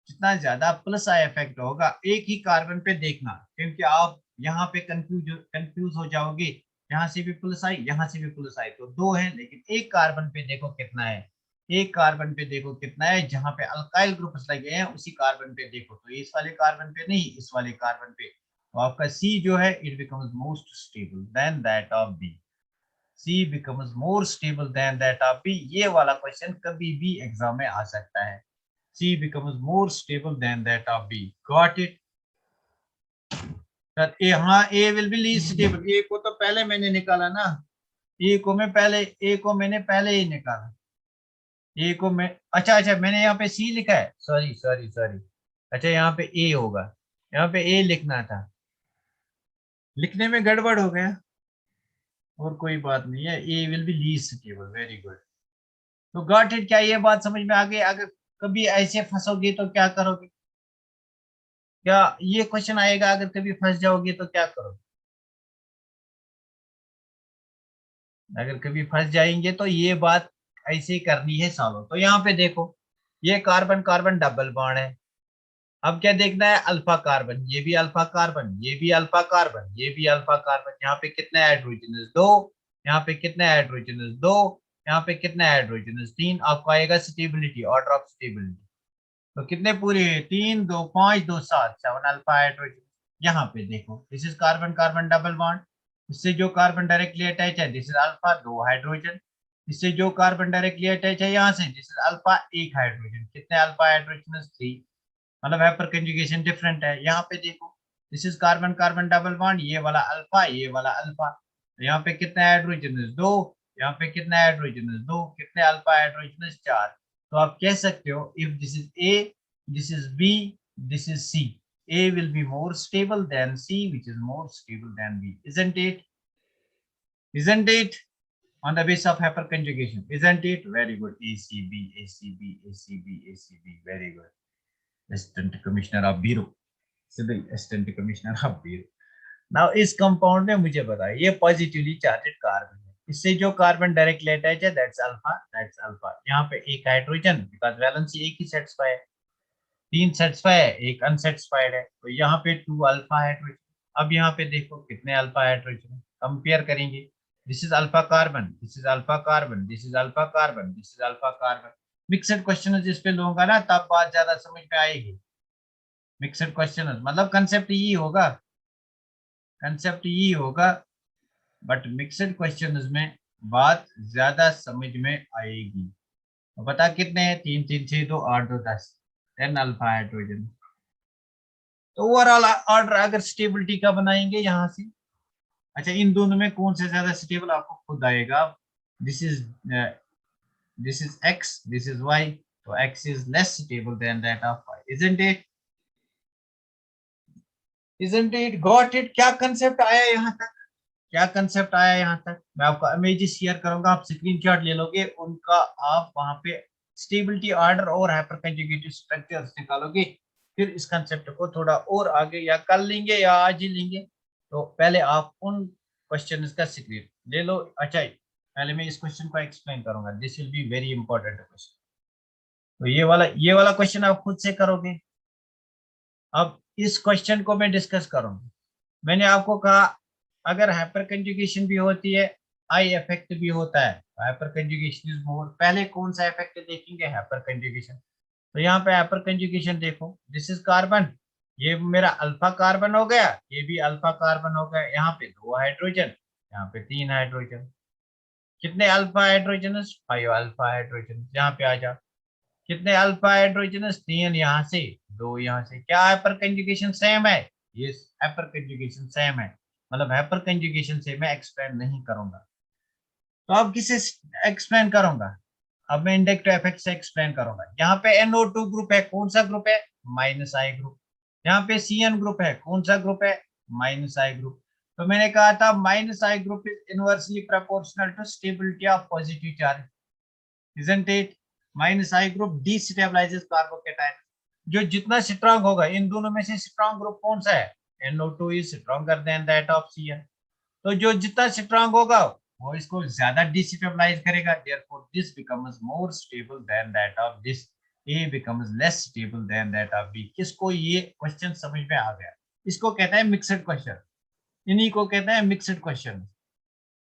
जितना ज्यादा प्लस आई इफेक्ट होगा, एक ही कार्बन पे देखना, क्योंकि आप यहाँ पे कंफ्यूज हो जाओगे। यहाँ से भी प्लस आई, यहाँ से भी प्लस आई, तो दो है, लेकिन एक कार्बन पे देखो कितना है। एक कार्बन पे देखो कितना है, जहाँ पे अल्काइल ग्रुप्स लगे हैं उसी कार्बन पे देखो, तो इस वाले कार्बन पे नहीं, इस वाले कार्बन पे। तो आपका सी जो है it becomes most stable than that of B. C becomes more stable than that of B. ये वाला क्वेश्चन कभी भी एग्जाम में आ सकता है। C becomes more stable than that of B. Got it? That A, हाँ A will be least stable। A को तो पहले मैंने निकाला ना, A को मैं पहले, A को मैंने पहले ही निकाला। A को मैं, अच्छा अच्छा मैंने यहाँ पे C लिखा है, सॉरी सॉरी सॉरी। अच्छा यहाँ पे A होगा, यहाँ पे A लिखना था, लिखने में गड़बड़ हो गया। और कोई बात नहीं है, A will be least stable। Very good. तो गॉट इट, क्या ये बात समझ में आ गई? अगर कभी ऐसे फंसोगे तो क्या करोगे, क्या ये क्वेश्चन आएगा, अगर कभी फंस जाओगे तो क्या करोगे? अगर कभी फंस जाएंगे तो ये बात ऐसे ही करनी है सॉल्व। तो यहाँ पे देखो, ये कार्बन कार्बन डबल बॉन्ड है। अब क्या देखना है, अल्फा कार्बन, ये भी अल्फा कार्बन, ये भी अल्फा कार्बन, ये भी अल्फा कार्बन। यहाँ पे कितने हाइड्रोजन, दो। यहाँ पे कितने हाइड्रोजन, दो। यहाँ पे कितने हाइड्रोजन, तीन। आपको आएगा स्टेबिलिटी, ऑर्डर ऑफ स्टेबिलिटी। तो कितने पूरे, तीन, दो पांच, दो सात, सेवन अल्फा हाइड्रोजन। यहाँ पे देखो, this is carbon carbon double bond. इससे जो कार्बन डायरेक्टली अटैच है, दिस इज अल्फा, दो हाइड्रोजन। इससे जो कार्बन डायरेक्टली अटैच है यहाँ से, दिस इज अल्फा, एक हाइड्रोजन। कितने अल्फा हाइड्रोजन, थ्री। मतलब हाइपर कंजुगेशन डिफरेंट है। यहाँ पे देखो, this is carbon carbon double bond, ये वाला अल्फा, ये वाला अल्फा। तो यहाँ पे कितने हाइड्रोजन, दो। यहाँ पे कितने हाइड्रोजन, दो। कितने अल्फा हाइड्रोजन, चार। तो आप कह सकते हो if this is A, this is B, this is C, A will be more stable than C, which is more stable than B, isn't it? Isn't it? On the basis of hyperconjugation, isn't it? Very good. ACB, ACB, ACB, ACB. Very good. Assistant Commissioner of Bureau, Civil Assistant Commissioner of Bureau. Now इस compound में मुझे बताइए, ये positively charged carbon है, इससे जो carbon directly attach है that's alpha, that's alpha. यहाँ पे एक हाइड्रोजन, बिकॉज वैलेंसी एक ही सेटिस्फाई है, तीन सेटिस्फाई है, एक अनसेटिस्फाइड है, तो यहाँ पे टू अल्फा हाइड्रोजन। अब यहाँ पे देखो कितने अल्फा हाइड्रोजन, कंपेयर करेंगे। This is alpha carbon, this is alpha carbon, this is alpha carbon, this is alpha carbon. Mixed question जिस पे लूंगा ना तब बात ज्यादा समझ में आएगी। मिक्सड क्वेश्चन मतलब कंसेप्ट यही होगा, कंसेप्ट यही होगा, बट मिक्सड क्वेश्चन में बात ज्यादा समझ में आएगी। तो बता कितने हैं, तीन तीन छह दो आठ दो दस, टेन अल्फा हाइड्रोजन। तो ओवरऑल ऑर्डर अगर स्टेबिलिटी का बनाएंगे यहाँ से, अच्छा इन दोनों में कौन से ज्यादा स्टेबल आपको खुद आएगा। This is, this is X, this is Y, तो X is less stable than that of Y, isn't it? Isn't it? Got it? क्या कंसेप्ट आया यहाँ तक, क्या कंसेप्ट आया यहाँ तक? मैं आपको इमेजेस शेयर करूंगा, आप स्क्रीनशॉट ले लोगे उनका, आप वहां पे स्टेबिलिटी ऑर्डर और हाइपर कंजुगेटिव स्ट्रक्चर्स निकालोगे, फिर इस कंसेप्ट को थोड़ा और आगे या कल लेंगे या आज ही लेंगे। तो पहले आप उन क्वेश्चन का स्क्रीन ले लो। अच्छा, पहले मैं इस क्वेश्चन को एक्सप्लेन करूंगा, this will be very important question. तो ये वाला क्वेश्चन आप खुद से करोगे। अब इस क्वेश्चन को मैं डिस्कस करूंगा। मैंने आपको कहा अगर हाइपर कंजुगेशन भी होती है, आई इफेक्ट भी होता है। हाइपर कंजुगेशन इज मोर, पहले कौन सा इफेक्ट देखेंगे, हाइपर कंजुगेशन। तो यहाँ पे हाइपर कंजुगेशन देखो, दिस इज कार्बन, ये मेरा अल्फा कार्बन हो गया, ये भी अल्फा कार्बन हो गया। यहाँ पे 2 हाइड्रोजन, यहाँ पे 3 हाइड्रोजन। कितने अल्फा हाइड्रोजन, 5 अल्फा हाइड्रोजन। यहाँ पे आ जाओ, कितने अल्फा हाइड्रोजन, 3 यहाँ से, 2 यहाँ से। क्या हाइपर कंजुगेशन सेम है? ये हाइपर कंजुगेशन सेम है, मतलब हाइपर कंजुगेशन से मैं एक्सप्लेन नहीं करूंगा। तो अब किसे एक्सप्लेन करूंगा? अब मैं इंडायरेक्ट इफेक्ट से एक्सप्लेन करूंगा। यहाँ पे NO2 ग्रुप है, कौन सा ग्रुप है? Minus I group. यहाँ पे CN ग्रुप है, कौन सा ग्रुप है? Minus I group. तो मैंने कहा था minus I group is inversely proportional to stability of positive charge, isn't it? Minus I group destabilises carbocation. जो जितना स्ट्रांग होगा, इन दोनों में से स्ट्रांग ग्रुप कौन सा है? NO2 is stronger than that of CN। तो जो जितना स्ट्रांग होगा वो इसको ज्यादा डिस्टेबलाइज करेगा, therefore this becomes more stable than that of this, A becomes less stable than that of B. किसको ये क्वेश्चन समझ में आ गया? इसको कहते हैं मिक्सड क्वेश्चन, इन्हीं को कहते हैं mixed question.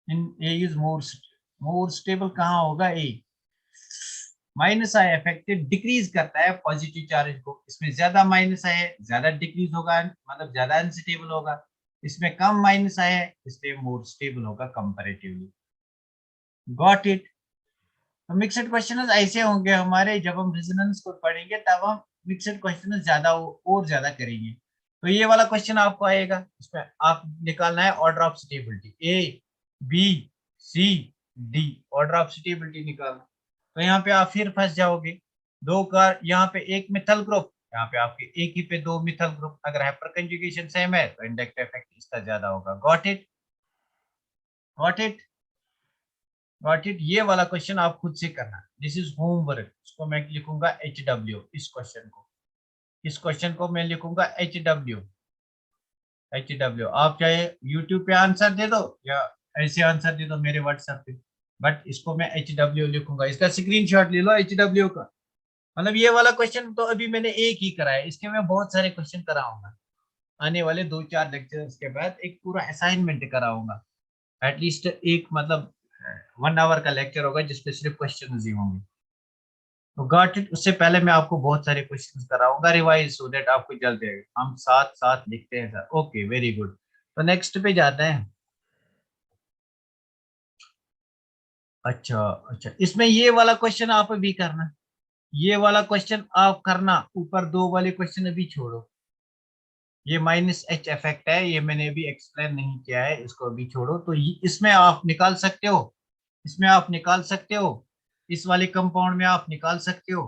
In A is more stable कहाँ होगा? ए। माइनस आई इफेक्ट डिक्रीज करता है पॉजिटिव चार्ज को, इसमें ज्यादा माइनस आई है ज्यादा डिक्रीज होगा, मतलब ज्यादा अनस्टेबल होगा। इसमें कम माइनस आई है इसलिए मोर स्टेबल होगा कंपैरेटिवली। Got it? तो मिक्सड क्वेश्चन ऐसे होंगे हमारे, जब हम रेजोनेंस को पढ़ेंगे तब हम मिक्सड क्वेश्चन ज्यादा और ज्यादा करेंगे। तो ये वाला क्वेश्चन आपको आएगा, इसमें आप निकालना है order of stability, A B C D, order of stability निकालना। तो यहाँ पे आप फिर फंस जाओगे। दो कार, यहाँ पे एक मिथल ग्रुप, यहाँ पे आपके एक ही पे 2 मिथल ग्रुप। अगर हाइपर कंजुगेशन सेम है तो इंडक्टिव इफेक्ट इसका ज्यादा होगा। Got it? Got it? Got it? ये वाला क्वेश्चन आप खुद से करना, दिस इज होमवर्क। इसको मैं लिखूंगा HW, इस क्वेश्चन को मैं लिखूंगा HW। आप चाहे यूट्यूब पे आंसर दे दो या ऐसे आंसर दे दो मेरे व्हाट्सएप पे, बट इसको मैं HW लिखूंगा। इसका स्क्रीनशॉट ले लो HW का। मतलब ये वाला क्वेश्चन तो अभी मैंने एक ही करा है, इसके मैं बहुत सारे क्वेश्चन कराऊंगा। आने वाले 2-4 लेक्चर्स के बाद एक पूरा असाइनमेंट कराऊंगा। एटलीस्ट एक, मतलब 1 आवर का लेक्चर होगा जिसपे सिर्फ क्वेश्चन ही होंगे। तो गॉट इट? उससे पहले मैं आपको बहुत सारे क्वेश्चंस कराऊंगा रिवाइज, सो दैट आपको जल्दी आएगा। हम साथ साथ लिखते हैं सर। Okay, very good. तो नेक्स्ट पे जाते हैं। अच्छा अच्छा, इसमें ये वाला क्वेश्चन आप भी करना, ये वाला क्वेश्चन आप करना। ऊपर 2 वाले क्वेश्चन अभी छोड़ो। ये माइनस H इफेक्ट है, ये मैंने अभी एक्सप्लेन नहीं किया है, इसको अभी छोड़ो। तो इसमें आप निकाल सकते हो, इसमें आप निकाल सकते हो, इस वाले कंपाउंड में आप निकाल सकते हो,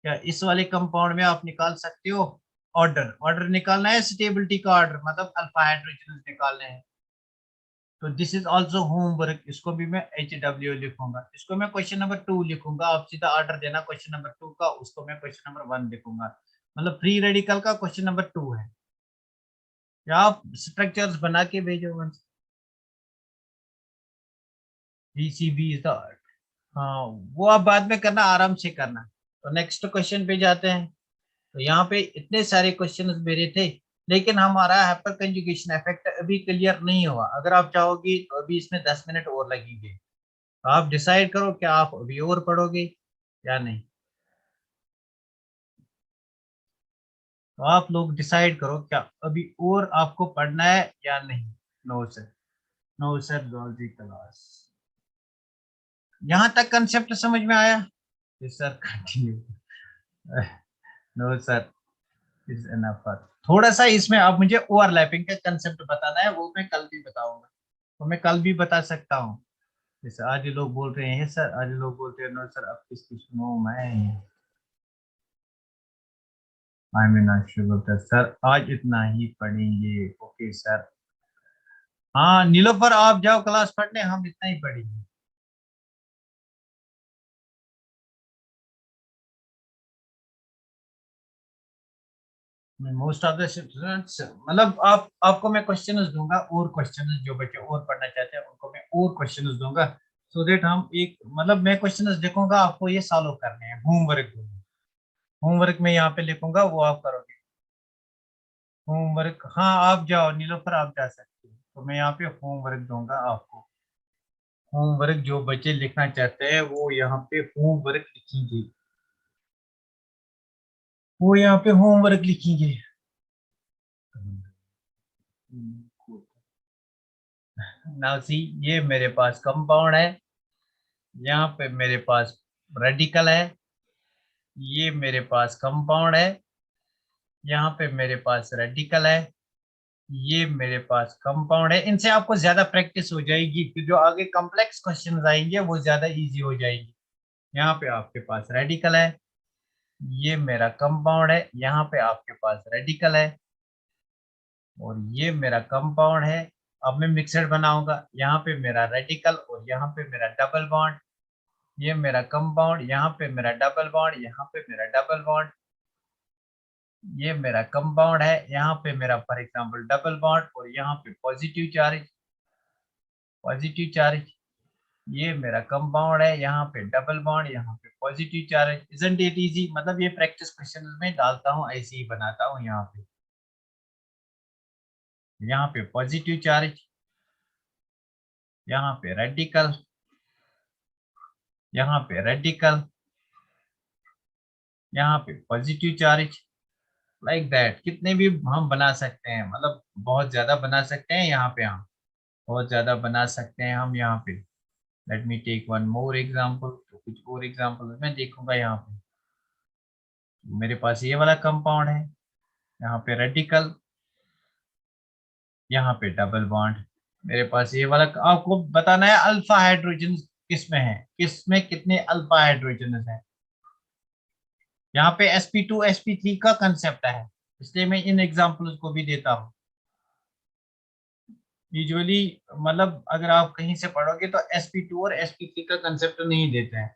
क्या इस वाले कंपाउंड में आप निकाल सकते हो? ऑर्डर, ऑर्डर निकालना है, स्टेबिलिटी का ऑर्डर, मतलब अल्फा हाइड्रोजन निकालने हैं। तो दिस इज आल्सो होमवर्क, इसको भी मैं HW लिखूंगा। इसको मैं क्वेश्चन नंबर 2 लिखूंगा। आप सीधा ऑर्डर देना क्वेश्चन नंबर 2 का, उसको मैं क्वेश्चन नंबर 1 लिखूंगा। मतलब फ्री रेडिकल का क्वेश्चन नंबर 2 है। या आप स्ट्रक्चर्स बना के भेजो once। PCB इज द, हाँ, वो आप बाद में करना, आराम से करना। तो नेक्स्ट क्वेश्चन पे जाते हैं। तो यहाँ पे इतने सारे क्वेश्चन मेरे थे, लेकिन हमारा हाइपर कंजुगेशन इफेक्ट अभी क्लियर नहीं हुआ। अगर आप चाहोगी तो अभी इसमें 10 मिनट और लगेंगे। तो आप डिसाइड करो क्या आप अभी और पढ़ोगे या नहीं। तो आप लोग डिसाइड करो क्या अभी और आपको पढ़ना है या नहीं। No sir, no sir, zoology class. यहाँ तक कंसेप्ट समझ में आया? Sir continue. No sir, is enough for. थोड़ा सा इसमें आप मुझे ओवरलैपिंग का कंसेप्ट बताना है, वो मैं कल भी बताऊंगा। तो मैं कल भी बता सकता हूँ। जैसे आज लोग बोल रहे हैं सर, आज लोग बोलते हैं नो सर, अब किसकी सुनो मैं। आई मीन बोलता सर आज इतना ही पढ़ेंगे। Okay sir. हाँ नीलोफर, आप जाओ क्लास पढ़ने, हम इतना ही पढ़ेंगे। मोस्ट ऑफ द स्टूडेंट्स, मतलब आपको मैं क्वेश्चंस दूंगा, और क्वेश्चंस जो बच्चे और पढ़ना चाहते हैं उनको मैं और क्वेश्चंस दूंगा, सो दैट हम एक, मतलब मैं क्वेश्चंस देखूंगा, आपको ये सॉल्व करने हैं, होमवर्क दूंगा। होमवर्क में यहाँ पे लिखूंगा, वो आप करोगे। होमवर्क, हाँ आप जाओ नीलोफर, आप जा सकते हो, तो मैं यहाँ पे होमवर्क दूंगा आपको। होमवर्क जो बच्चे लिखना चाहते हैं वो यहाँ पे होमवर्क लिखेंगे, वो यहाँ पे होमवर्क लिखेंगे। नाउ सी, ये मेरे पास कंपाउंड है, यहाँ पे मेरे पास रेडिकल है, ये मेरे पास कंपाउंड है, यहाँ पे मेरे पास रेडिकल है, ये मेरे पास कंपाउंड है। इनसे आपको ज्यादा प्रैक्टिस हो जाएगी, फिर जो आगे कॉम्प्लेक्स क्वेश्चन आएंगे वो ज्यादा इजी हो जाएंगे। यहाँ पे आपके पास रेडिकल है, ये मेरा कंपाउंड है, यहाँ पे आपके पास रेडिकल है, और ये मेरा कंपाउंड है। अब मैं मिक्सड बनाऊंगा, यहाँ पे मेरा रेडिकल और यहाँ पे मेरा डबल बॉन्ड, ये मेरा कंपाउंड, यहाँ पे मेरा डबल बॉन्ड, यहाँ पे मेरा डबल बॉन्ड, ये मेरा कंपाउंड है, यहाँ पे मेरा फॉर एग्जांपल डबल बॉन्ड, और यहाँ पे पॉजिटिव चार्ज, पॉजिटिव चार्ज, ये मेरा कंपाउंड है, यहाँ पे डबल बॉन्ड, यहाँ पे positive charge. Isn't it easy, मतलब ये प्रैक्टिस क्वेश्चन में डालता हूँ, ऐसे ही बनाता हूँ। यहाँ पे पॉजिटिव चार्ज, यहाँ पे रेडिकल, यहाँ पे रेडिकल, यहाँ पे पॉजिटिव चार्ज, लाइक दैट। कितने भी हम बना सकते हैं, मतलब बहुत ज्यादा बना सकते हैं, यहाँ पे हम बहुत ज्यादा बना सकते हैं हम यहाँ पे। Let me take one more example, तो कुछ और एग्जांपल मैं देखूंगा। यहाँ पे मेरे पास ये वाला कंपाउंड है, यहाँ पे रेडिकल, यहाँ पे डबल बॉन्ड। मेरे पास ये वाला, आपको बताना है अल्फा हाइड्रोजन किसमें है, किसमें कितने अल्फा हाइड्रोजन है। यहाँ पे sp2 sp3 का कंसेप्ट है, इसलिए मैं इन एग्जांपल्स को भी देता हूँ। यूजुअली, मतलब अगर आप कहीं से पढ़ोगे तो sp2 और sp3 का कंसेप्ट नहीं देते हैं,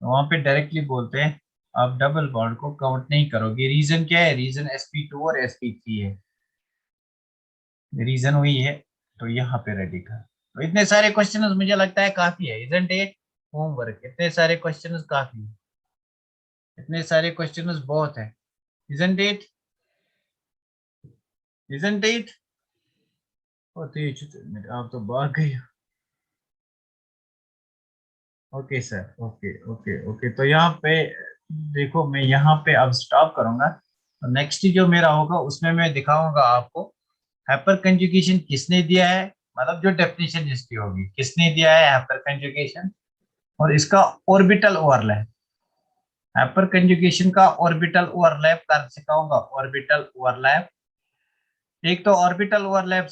वहां पे डायरेक्टली बोलते हैं आप डबल बॉन्ड को काउंट नहीं करोगे। रीजन क्या है, रीजन sp2 और sp3 है, रीजन वही है। तो यहाँ पे रेडी का, तो इतने सारे क्वेश्चंस मुझे लगता है काफी है, इजंट इट। होमवर्क, इतने सारे क्वेश्चंस काफी है, इतने सारे क्वेश्चंस बहुत है, इजंट इट, इजंट इट। आप तो भाग गए। Okay sir, okay okay okay, तो यहाँ पे देखो, मैं यहाँ पे अब स्टॉप करूंगा, तो नेक्स्ट जो मेरा होगा उसमें मैं दिखाऊंगा आपको हाइपर कंजुगेशन किसने दिया है, मतलब जो डेफिनेशन जिसकी होगी, किसने दिया है हाइपर कंजुगेशन, और इसका ऑर्बिटल ओवरलैप। हाइपर कंजुगेशन का ऑर्बिटल ओवरलैप कर सिखाऊंगा, ऑर्बिटल ओवरलैप। एक तो ऑर्बिटल ओवरलैप